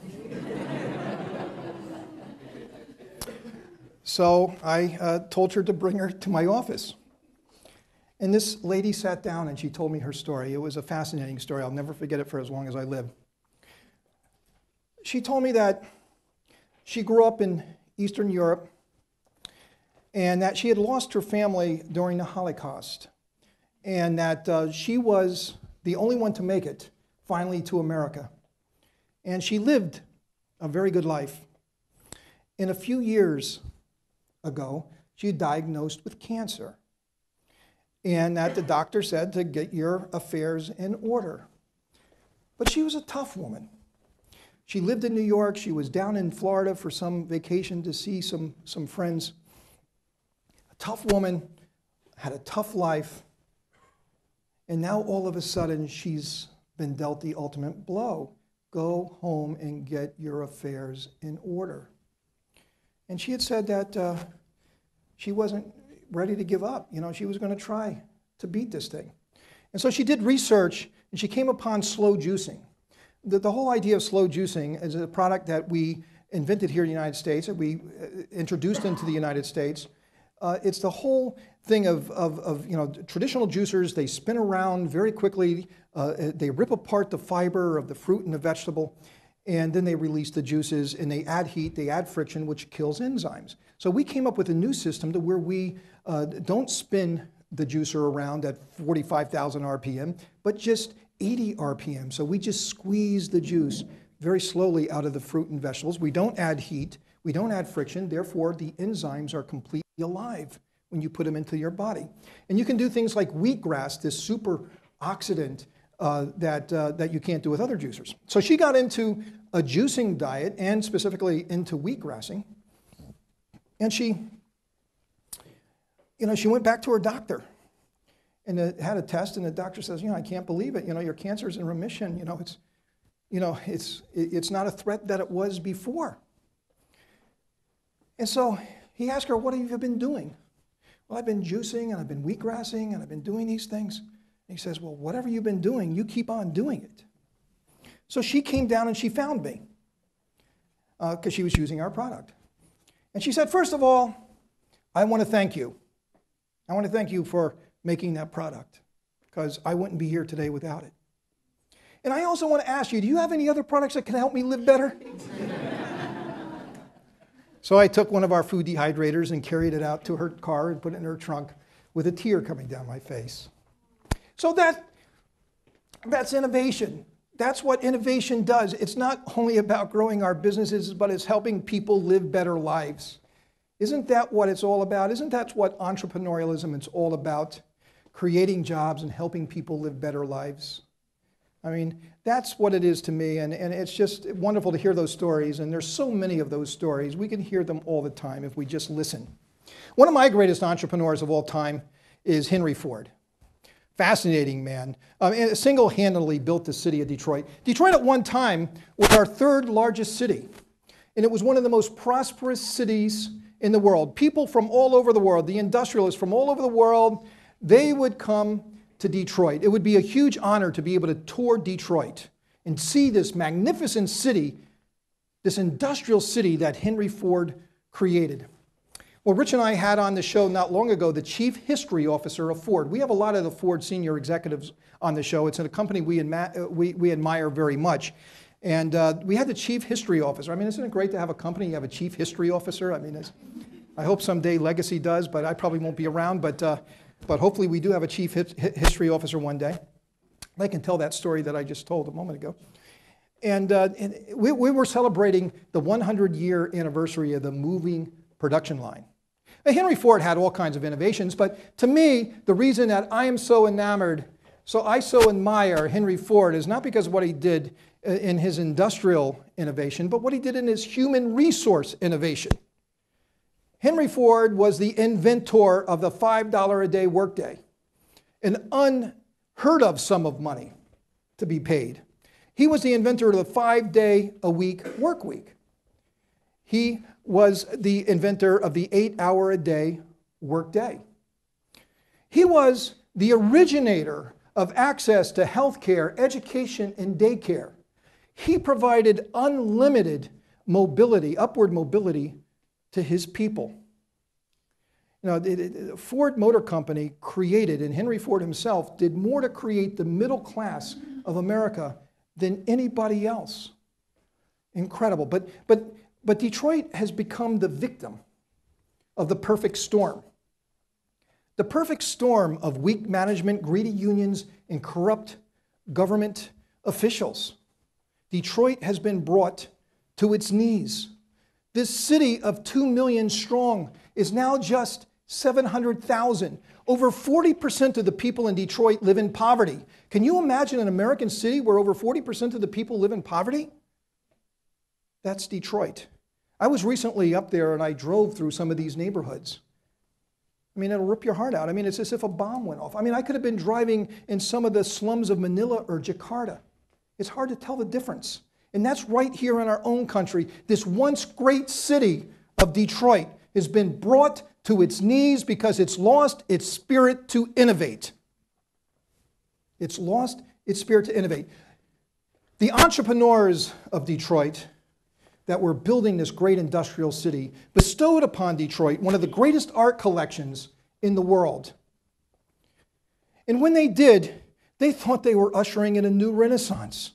So I told her to bring her to my office. And this lady sat down and she told me her story. It was a fascinating story. I'll never forget it for as long as I live. She told me that she grew up in Eastern Europe and that she had lost her family during the Holocaust, and that she was the only one to make it finally to America. And she lived a very good life. In a few years ago, she was diagnosed with cancer, and that the doctor said to get your affairs in order. But she was a tough woman. She lived in New York. She was down in Florida for some vacation to see some friends. A tough woman, had a tough life, and now all of a sudden she's been dealt the ultimate blow. Go home and get your affairs in order. And she had said that she wasn't ready to give up. She was going to try to beat this thing. And so she did research, and she came upon slow juicing. The whole idea of slow juicing is a product that we invented here in the United States, that we introduced into the United States. It's the whole thing of traditional juicers. They spin around very quickly. They rip apart the fiber of the fruit and the vegetable, and then they release the juices, and they add heat, they add friction, which kills enzymes. So we came up with a new system to where we don't spin the juicer around at 45,000 RPM, but just 80 RPM. So we just squeeze the juice very slowly out of the fruit and vegetables. We don't add heat, we don't add friction, therefore the enzymes are completely alive when you put them into your body. And you can do things like wheatgrass, this super oxidant that you can't do with other juicers. So she got into a juicing diet and specifically into wheatgrassing. And she went back to her doctor and had a test, and the doctor says, I can't believe it. Your cancer's in remission. It's not a threat that it was before. And so he asked her, what have you been doing? Well, I've been juicing, and I've been wheatgrassing, and I've been doing these things. And he says, well, whatever you've been doing, you keep on doing it. So she came down and she found me because she was using our product. And she said, first of all, I want to thank you. I want to thank you for making that product because I wouldn't be here today without it. And I also want to ask you, do you have any other products that can help me live better? So I took one of our food dehydrators and carried it out to her car and put it in her trunk with a tear coming down my face. So that's innovation. That's what innovation does. It's not only about growing our businesses, but it's helping people live better lives. Isn't that what it's all about? Isn't that what entrepreneurialism is all about? Creating jobs and helping people live better lives. I mean, that's what it is to me, and it's just wonderful to hear those stories, and there's so many of those stories. We can hear them all the time if we just listen. One of my greatest entrepreneurs of all time is Henry Ford. Fascinating man. And single-handedly built the city of Detroit. Detroit at one time was our third largest city, and it was one of the most prosperous cities in the world. People from all over the world, the industrialists from all over the world, they would come to Detroit. It would be a huge honor to be able to tour Detroit and see this magnificent city, this industrial city that Henry Ford created. Well, Rich and I had on the show not long ago the Chief History Officer of Ford. We have a lot of the Ford senior executives on the show. It's a company we admire very much. And we had the chief history officer. I mean, isn't it great to have a company, you have a chief history officer? I mean, I hope someday Legacy does, but I probably won't be around. But hopefully we do have a chief history officer one day. I can tell that story that I just told a moment ago. And we were celebrating the 100-year anniversary of the moving production line. Now, Henry Ford had all kinds of innovations, but to me, the reason that I am so enamored, I so admire Henry Ford is not because of what he did in his industrial innovation, but what he did in his human resource innovation. Henry Ford was the inventor of the $5 a day workday, an unheard of sum of money to be paid. He was the inventor of the 5-day-a-week work week. He was the inventor of the 8-hour-a-day workday. He was the originator of access to health care, education, and daycare. He provided unlimited mobility, upward mobility, to his people. You know, the Ford Motor Company created, and Henry Ford himself did more to create the middle class of America than anybody else. Incredible. But Detroit has become the victim of the perfect storm. The perfect storm of weak management, greedy unions, and corrupt government officials. Detroit has been brought to its knees. This city of 2 million strong is now just 700,000. Over 40% of the people in Detroit live in poverty. Can you imagine an American city where over 40% of the people live in poverty? That's Detroit. I was recently up there and I drove through some of these neighborhoods. I mean, it'll rip your heart out. I mean, it's as if a bomb went off. I mean, I could have been driving in some of the slums of Manila or Jakarta. It's hard to tell the difference. And that's right here in our own country. This once great city of Detroit has been brought to its knees because it's lost its spirit to innovate. It's lost its spirit to innovate. The entrepreneurs of Detroit that were building this great industrial city bestowed upon Detroit one of the greatest art collections in the world. And when they did, they thought they were ushering in a new renaissance.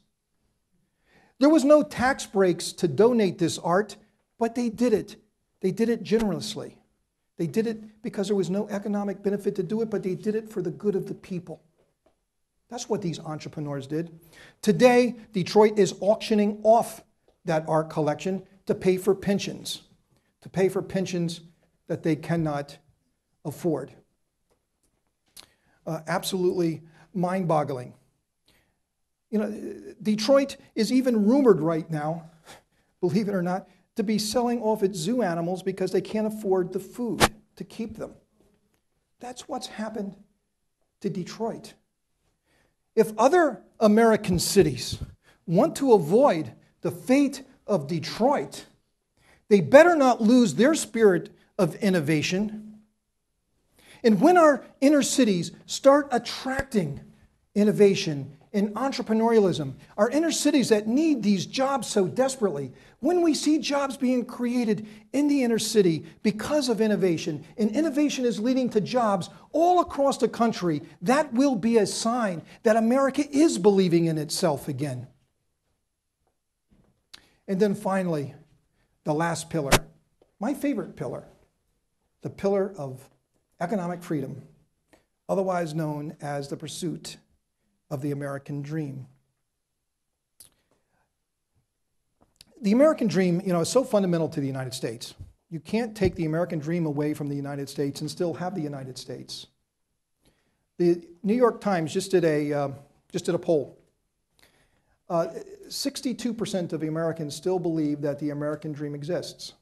There was no tax breaks to donate this art, but they did it. They did it generously. They did it because there was no economic benefit to do it, but they did it for the good of the people. That's what these entrepreneurs did. Today, Detroit is auctioning off that art collection to pay for pensions that they cannot afford. Absolutely mind-boggling. You know, Detroit is even rumored right now, believe it or not, to be selling off its zoo animals because they can't afford the food to keep them. That's what's happened to Detroit. If other American cities want to avoid the fate of Detroit, they better not lose their spirit of innovation. And when our inner cities start attracting innovation and entrepreneurialism, our inner cities that need these jobs so desperately, when we see jobs being created in the inner city because of innovation, and innovation is leading to jobs all across the country, that will be a sign that America is believing in itself again. And then finally, the last pillar, my favorite pillar, the pillar of economic freedom, otherwise known as the pursuit of the American dream. The American dream, is so fundamental to the United States. You can't take the American dream away from the United States and still have the United States. The New York Times just did a poll. 62% of Americans still believe that the American dream exists.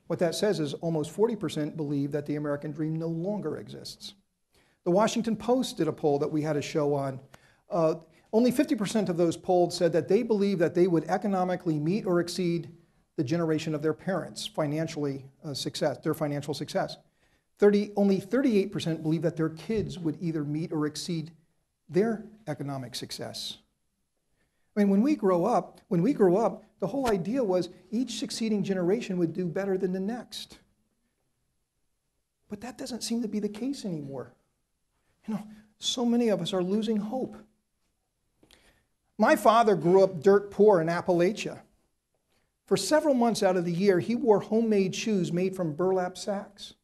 What that says is almost 40% believe that the American dream no longer exists. The Washington Post did a poll that we had a show on. Only 50% of those polled said that they believe that they would economically meet or exceed the generation of their parents' financial success. Only 38% believe that their kids would either meet or exceed their economic success. I mean, when we grow up, the whole idea was each succeeding generation would do better than the next. But that doesn't seem to be the case anymore. So many of us are losing hope. My father grew up dirt poor in Appalachia. For several months out of the year, he wore homemade shoes made from burlap sacks.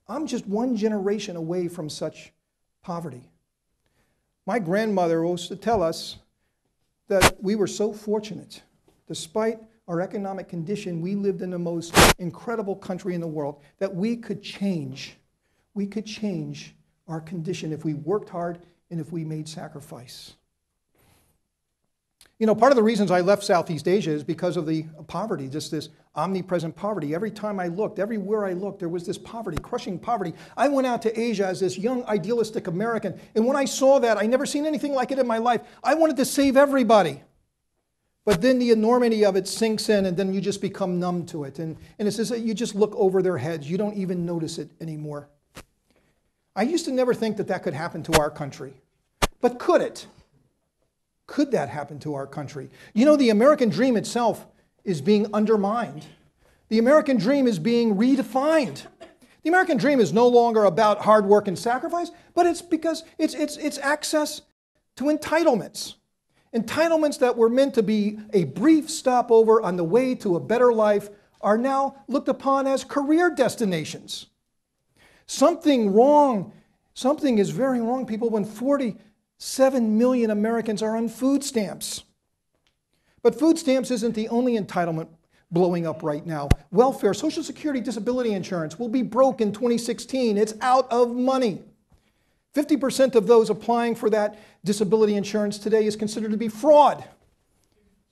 I'm just one generation away from such poverty. My grandmother used to tell us that we were so fortunate. Despite our economic condition, we lived in the most incredible country in the world, that we could change. We could change our condition if we worked hard and if we made sacrifice. You know, part of the reasons I left Southeast Asia is because of the poverty, just this omnipresent poverty. Every time I looked, everywhere I looked, there was this poverty, crushing poverty. I went out to Asia as this young, idealistic American, and when I saw that, I never seen anything like it in my life. I wanted to save everybody. But then the enormity of it sinks in, and then you just become numb to it. And it's as if you just look over their heads. You don't even notice it anymore. I used to never think that that could happen to our country. But could it? Could that happen to our country? You know, the American dream itself is being undermined. The American dream is being redefined. The American dream is no longer about hard work and sacrifice, but it's because it's access to entitlements. Entitlements that were meant to be a brief stopover on the way to a better life are now looked upon as career destinations. Something is very wrong, people, when 47 million Americans are on food stamps. But food stamps isn't the only entitlement blowing up right now. Welfare, Social Security, disability insurance will be broke in 2016. It's out of money. 50% of those applying for that disability insurance today is considered to be fraud.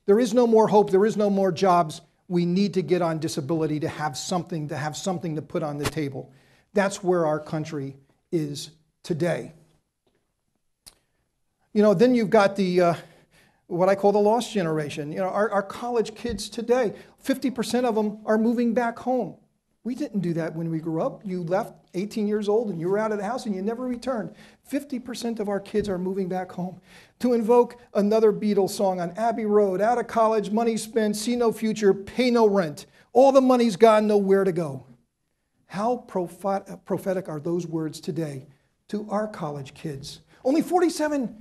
There is no more hope. There is no more jobs. We need to get on disability to have something to put on the table. That's where our country is today. You know, then you've got the what I call the lost generation. You know, our college kids today, 50% of them are moving back home. We didn't do that when we grew up. You left 18 years old and you were out of the house and you never returned. 50% of our kids are moving back home. To invoke another Beatles song on Abbey Road, out of college, money spent, see no future, pay no rent. All the money's gone, nowhere to go. How prophetic are those words today to our college kids? Only 47%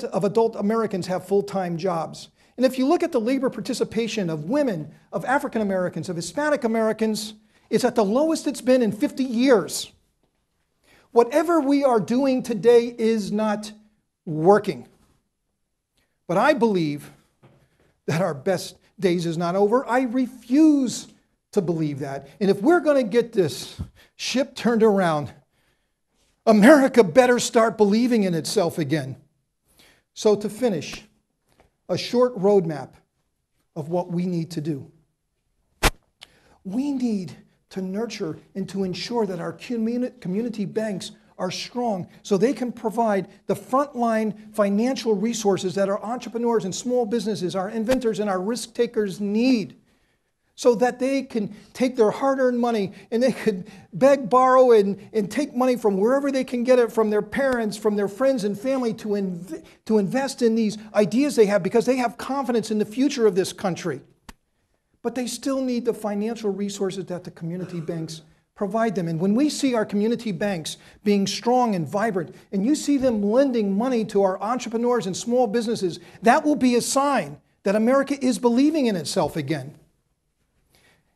of adult Americans have full-time jobs. And if you look at the labor participation of women, of African Americans, of Hispanic Americans, it's at the lowest it's been in 50 years. Whatever we are doing today is not working. But I believe that our best days is not over. I refuse to believe that. And if we're going to get this ship turned around, America better start believing in itself again. So to finish, a short roadmap of what we need to do. We need to nurture and to ensure that our community banks are strong so they can provide the frontline financial resources that our entrepreneurs and small businesses, our inventors and our risk takers need, so that they can take their hard-earned money and they could beg, borrow, and take money from wherever they can get it, from their parents, from their friends and family, to invest in these ideas they have because they have confidence in the future of this country. But they still need the financial resources that the community banks provide them. And when we see our community banks being strong and vibrant, and you see them lending money to our entrepreneurs and small businesses, that will be a sign that America is believing in itself again.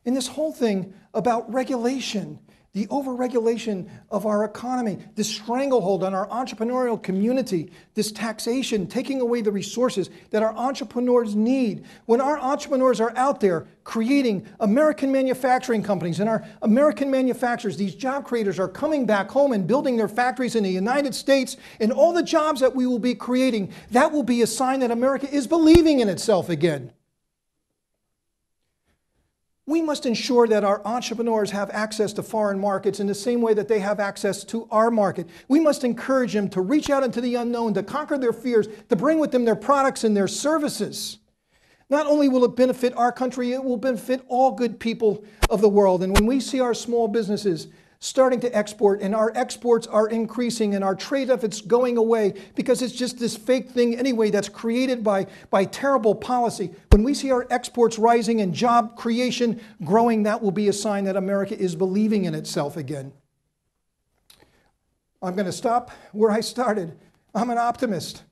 And this whole thing about regulation, the overregulation of our economy, this stranglehold on our entrepreneurial community, this taxation, taking away the resources that our entrepreneurs need. When our entrepreneurs are out there creating American manufacturing companies, and our American manufacturers, these job creators, are coming back home and building their factories in the United States, and all the jobs that we will be creating, that will be a sign that America is believing in itself again. We must ensure that our entrepreneurs have access to foreign markets in the same way that they have access to our market. We must encourage them to reach out into the unknown, to conquer their fears, to bring with them their products and their services. Not only will it benefit our country, it will benefit all good people of the world. And when we see our small businesses starting to export, and our exports are increasing, and our trade deficits going away because it's just this fake thing anyway that's created by terrible policy. When we see our exports rising and job creation growing, that will be a sign that America is believing in itself again. I'm going to stop where I started. I'm an optimist.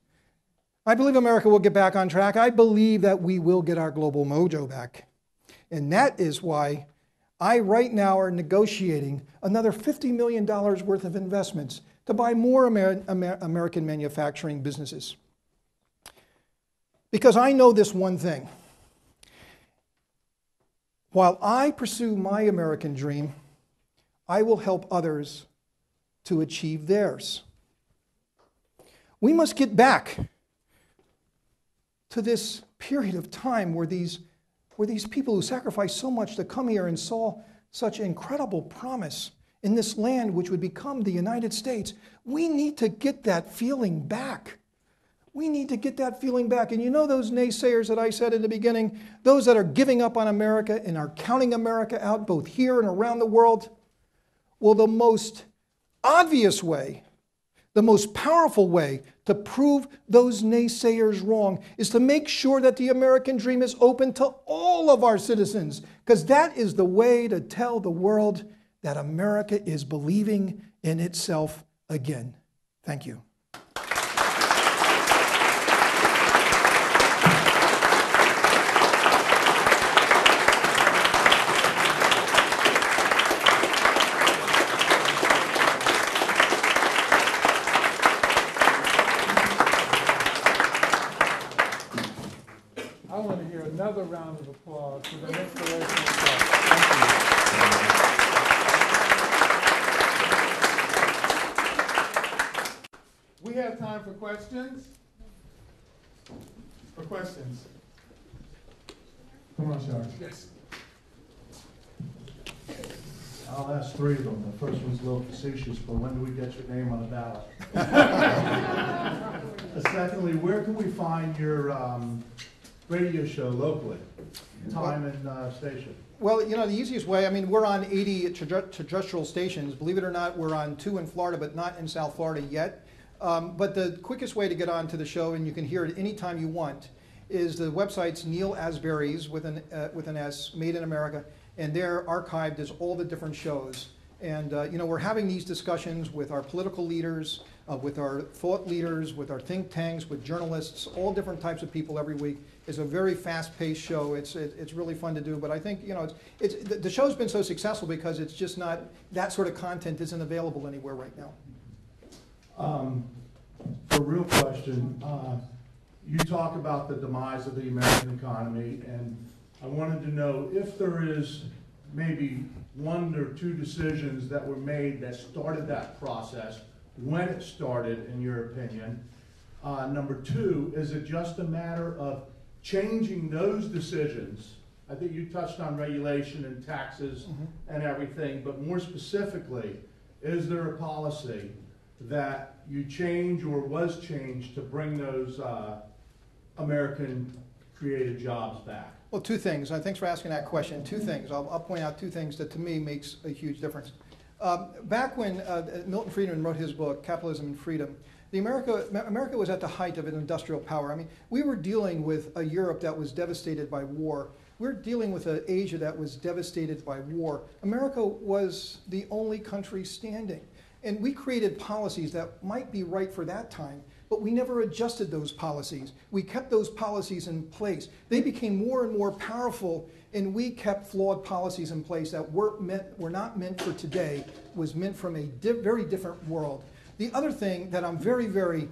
I believe America will get back on track. I believe that we will get our global mojo back. And that is why I right now are negotiating another $50 million worth of investments to buy more American manufacturing businesses. Because I know this one thing. While I pursue my American dream, I will help others to achieve theirs. We must get back to this period of time where these people who sacrificed so much to come here and saw such incredible promise in this land which would become the United States. We need to get that feeling back. We need to get that feeling back. And you know those naysayers that I said in the beginning, those that are giving up on America and are counting America out both here and around the world? Well, the most obvious way, the most powerful way to prove those naysayers wrong is to make sure that the American dream is open to all of our citizens, because that is the way to tell the world that America is believing in itself again. Thank you. Another round of applause for the inspirational talk. Thank you. We have time for questions. Come on, Charles. Yes. I'll ask three of them. The first one's a little facetious, but when do we get your name on the ballot? Secondly, where can we find your radio show locally? Time and station? Well, you know, the easiest way, I mean, we're on 80 terrestrial stations. Believe it or not, we're on 2 in Florida, but not in South Florida yet. But the quickest way to get on to the show, and you can hear it anytime you want, is the website's Neal Asbury's with an S, Made in America, and there archived is all the different shows. And you know, we're having these discussions with our political leaders, with our thought leaders, with our think tanks, with journalists, all different types of people every week. It's a very fast-paced show. It's really fun to do. But I think, you know, the show's been so successful because it's just not, that sort of content isn't available anywhere right now. For a real question, you talk about the demise of the American economy, and I wanted to know if there is maybe 1 or 2 decisions that were made that started that process, when it started, in your opinion. Number 2, is it just a matter of changing those decisions? I think you touched on regulation and taxes and everything, but more specifically, is there a policy that you change or was changed to bring those American created jobs back? Well, 2 things. Thanks for asking that question. 2 things. I'll point out 2 things that to me makes a huge difference. Back when Milton Friedman wrote his book, Capitalism and Freedom, America was at the height of an industrial power. I mean, we were dealing with a Europe that was devastated by war. We're dealing with an Asia that was devastated by war. America was the only country standing. And we created policies that might be right for that time, but we never adjusted those policies. We kept those policies in place. They became more and more powerful, and we kept flawed policies in place that were not meant for today, was meant from a very different world. The other thing that I'm very, very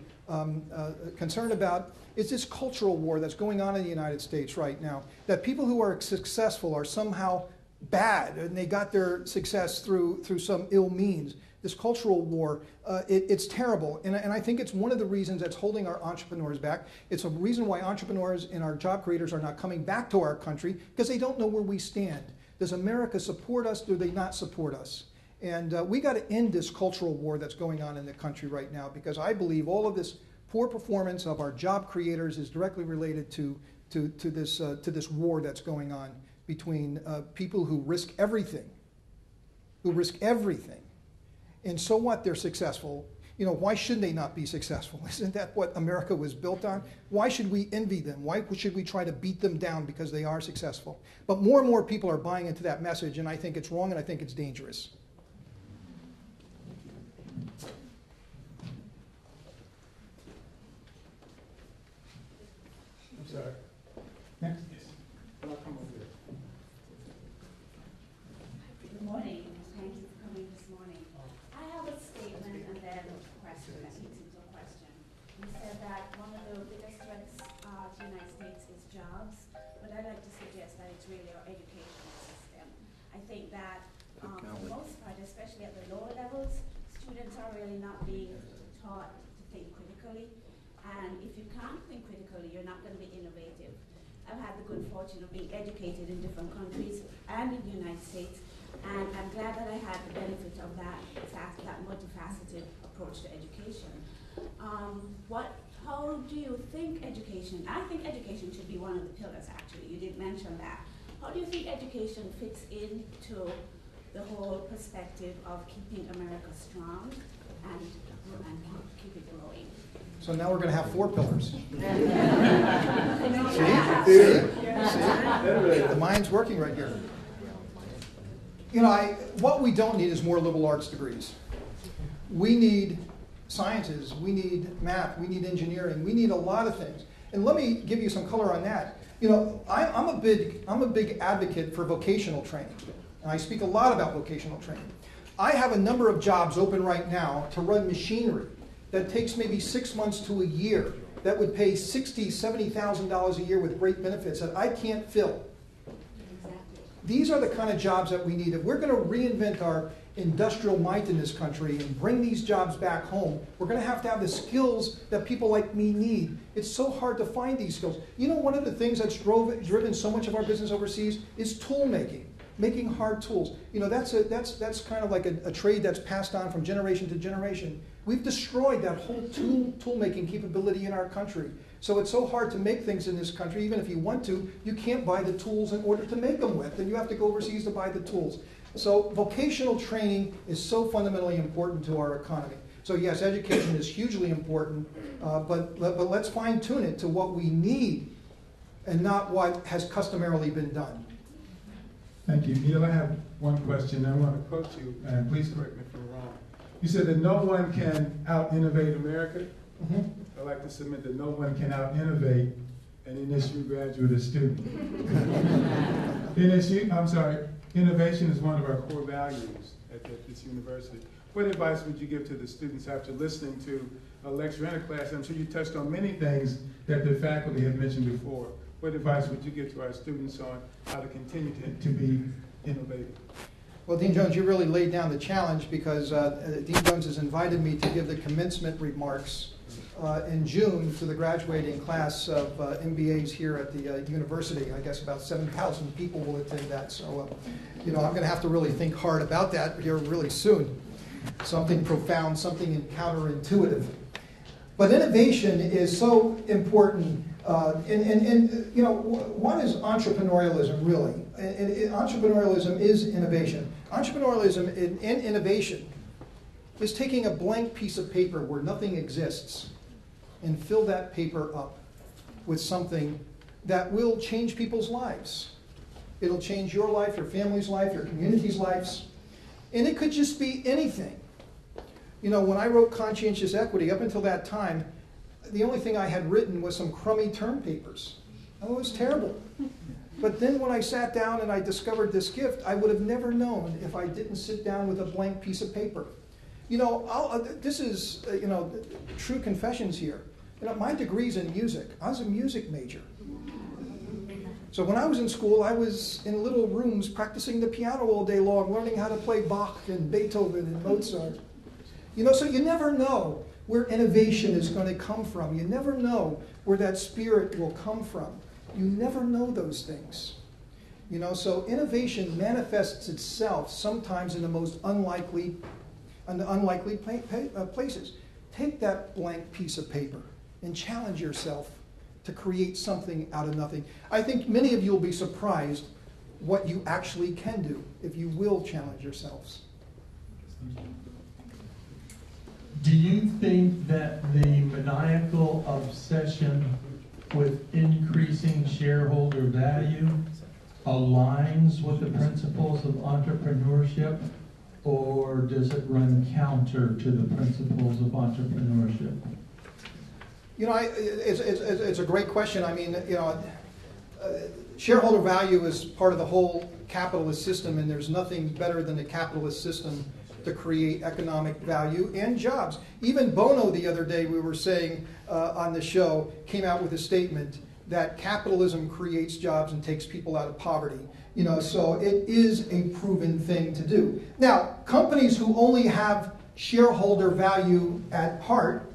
concerned about is this cultural war that's going on in the United States right now, that people who are successful are somehow bad, and they got their success through some ill means. This cultural war, it's terrible. And I think it's one of the reasons that's holding our entrepreneurs back. It's a reason why entrepreneurs and our job creators are not coming back to our country, because they don't know where we stand. Does America support us? Do they not support us? And we got to end this cultural war that's going on in the country right now, because I believe all of this poor performance of our job creators is directly related to this war that's going on between people who risk everything, And so what? They're successful. You know, why should they not be successful? Isn't that what America was built on? Why should we envy them? Why should we try to beat them down because they are successful? But more and more people are buying into that message, and I think it's wrong, and I think it's dangerous. especially at the lower levels, students are really not being taught to think critically. And if you can't think critically, you're not going to be innovative. I've had the good fortune of being educated in different countries and in the United States, and I'm glad that I had the benefit of that multifaceted approach to education. How do you think education, I think education should be one of the pillars actually, you did mention that. How do you think education fits into the whole perspective of keeping America strong and keep it growing? So now we're going to have 4 pillars. See? The mind's working right here. You know, what we don't need is more liberal arts degrees. We need sciences, we need math, we need engineering, we need a lot of things. And let me give you some color on that. You know, I'm a big advocate for vocational training. And I speak a lot about vocational training. I have a number of jobs open right now to run machinery that takes maybe 6 months to a year that would pay $60,000, $70,000 a year with great benefits that I can't fill. These are the kind of jobs that we need. If we're going to reinvent our industrial might in this country and bring these jobs back home, we're going to have the skills that people like me need. It's so hard to find these skills. You know, one of the things that's driven so much of our business overseas is tool making hard tools. You know, that's kind of like a trade that's passed on from generation to generation. We've destroyed that whole tool making capability in our country. So it's so hard to make things in this country. Even if you want to, you can't buy the tools in order to make them with, and you have to go overseas to buy the tools. So vocational training is so fundamentally important to our economy. So yes, education is hugely important, but let's fine tune it to what we need and not what has customarily been done. Thank you. Neal, I have one question. I want to quote you, and please correct me if I'm wrong. You said that no one can out-innovate America. Mm-hmm. I'd like to submit that no one can out-innovate an NSU graduate or student. Innovation is one of our core values at this university. What advice would you give to the students after listening to a lecture in a class? I'm sure you touched on many things that the faculty have mentioned before. What advice would you give to our students on how to continue to be innovative? Well, Dean Jones, you really laid down the challenge because Dean Jones has invited me to give the commencement remarks in June to the graduating class of MBAs here at the university. I guess about 7,000 people will attend that. So, you know, I'm going to have to really think hard about that here really soon. Something profound, something counterintuitive. But innovation is so important. And you know, what is entrepreneurialism really? Entrepreneurialism is innovation. Entrepreneurialism and innovation is taking a blank piece of paper where nothing exists and fill that paper up with something that will change people's lives. It'll change your life, your family's life, your community's lives. And it could just be anything. You know, when I wrote Conscientious Equity, up until that time, the only thing I had written was some crummy term papers. Oh, it was terrible. But then when I sat down and I discovered this gift, I would have never known if I didn't sit down with a blank piece of paper. You know, this is, you know, true confessions here. You know, my degree's in music. I was a music major. So when I was in school, I was in little rooms practicing the piano all day long, learning how to play Bach and Beethoven and Mozart. You know, so you never know where innovation is going to come from. You never know where that spirit will come from. You never know those things. You know, so innovation manifests itself sometimes in the most unlikely places. Take that blank piece of paper and challenge yourself to create something out of nothing. I think many of you will be surprised what you actually can do if you will challenge yourselves. Do you think that the maniacal obsession with increasing shareholder value aligns with the principles of entrepreneurship, or does it run counter to the principles of entrepreneurship? You know, it's a great question. I mean, you know, shareholder value is part of the whole capitalist system, and there's nothing better than the capitalist system to create economic value and jobs. Even Bono the other day, we were saying on the show, came out with a statement that capitalism creates jobs and takes people out of poverty. So it is a proven thing to do. Now, companies who only have shareholder value at heart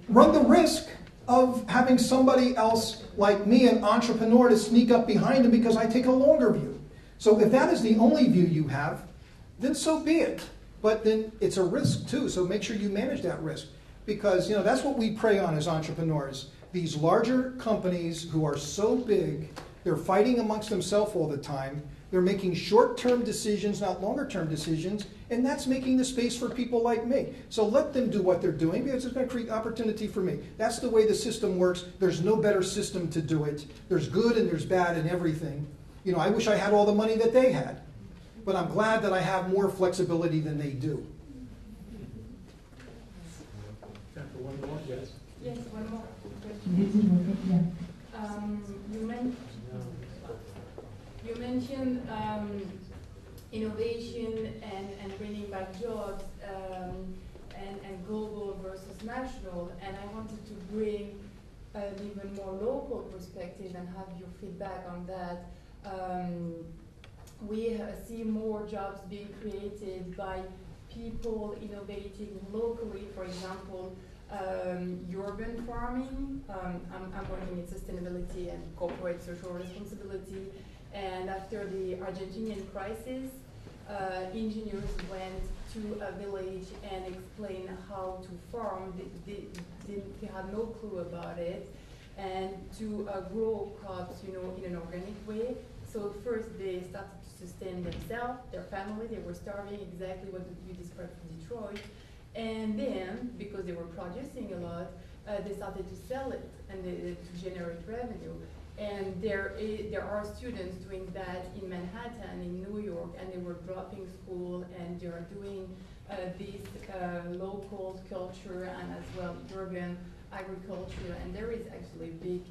run the risk of having somebody else like me, an entrepreneur, to sneak up behind them because I take a longer view. So if that is the only view you have, then so be it. But then it's a risk too, so make sure you manage that risk. Because that's what we prey on as entrepreneurs. These larger companies who are so big, they're fighting amongst themselves all the time. They're making short-term decisions, not longer-term decisions, and that's making the space for people like me. So let them do what they're doing because it's going to create opportunity for me. That's the way the system works. There's no better system to do it. There's good and there's bad in everything. I wish I had all the money that they had, but I'm glad that I have more flexibility than they do. Time for one more, yes. Yes, one more question. This is working, yeah. You mentioned innovation and bringing back jobs and global versus national, and I wanted to bring an even more local perspective and have your feedback on that. We see more jobs being created by people innovating locally, for example, urban farming. I'm working in sustainability and corporate social responsibility. And after the Argentinian crisis, engineers went to a village and explained how to farm. They had no clue about it. And to grow crops, in an organic way. So first they started to sustain themselves, their family. They were starving, exactly what you described from Detroit. And then, because they were producing a lot, they started to sell it and to generate revenue. And there are students doing that in Manhattan, in New York, and they were dropping school, and they are doing this local culture and as well urban agriculture. And there is actually a big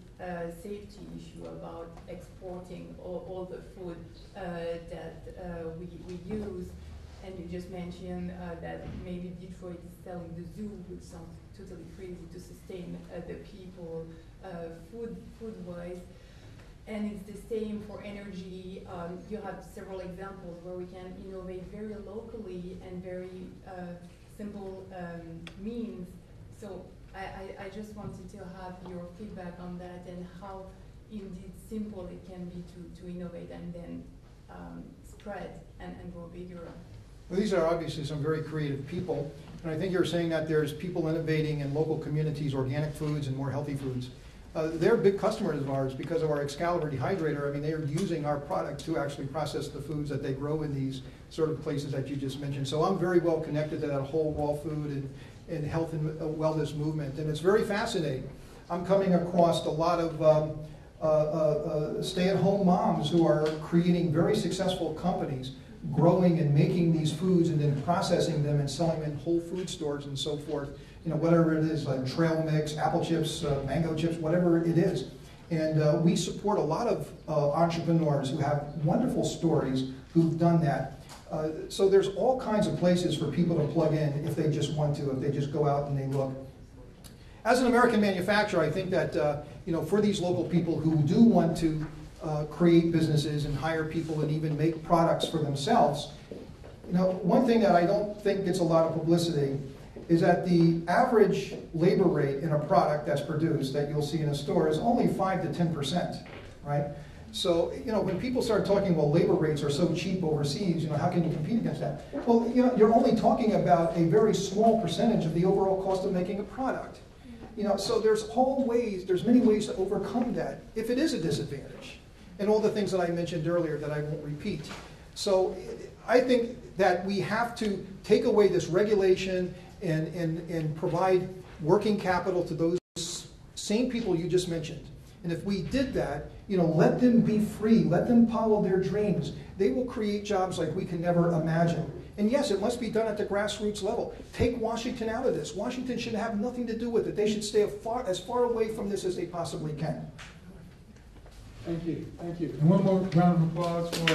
safety issue about exporting all the food that we use. And you just mentioned that maybe Detroit is selling the zoo, which sounds totally crazy to sustain the people food-wise. And it's the same for energy. You have several examples where we can innovate very locally and very simple means. So I just wanted to have your feedback on that and how indeed simple it can be to innovate and then spread and grow bigger. Well, these are obviously some very creative people. And I think you're saying that there's people innovating in local communities, organic foods and more healthy foods. They're big customers of ours because of our Excalibur dehydrator. I mean, they are using our product to actually process the foods that they grow in these sort of places that you just mentioned. So I'm very well connected to that whole raw food and health and wellness movement. And it's very fascinating. I'm coming across a lot of stay-at-home moms who are creating very successful companies, growing and making these foods and then processing them and selling them in whole food stores and so forth. Whatever it is, like trail mix, apple chips, mango chips, whatever it is. And we support a lot of entrepreneurs who have wonderful stories who've done that. So there's all kinds of places for people to plug in if they just want to, if they just go out and they look. As an American manufacturer, I think that for these local people who do want to create businesses and hire people and even make products for themselves, one thing that I don't think gets a lot of publicity is that the average labor rate in a product that's produced that you'll see in a store is only 5 to 10%, right? So, when people start talking, well, labor rates are so cheap overseas, how can you compete against that? Well, you're only talking about a very small percentage of the overall cost of making a product. So there's many ways to overcome that if it is a disadvantage. And all the things that I mentioned earlier that I won't repeat. So I think that we have to take away this regulation and provide working capital to those same people you just mentioned. And if we did that, let them be free, let them follow their dreams. They will create jobs like we can never imagine. And yes, it must be done at the grassroots level. Take Washington out of this. Washington should have nothing to do with it. They should stay as far away from this as they possibly can. Thank you. Thank you. And one more round of applause for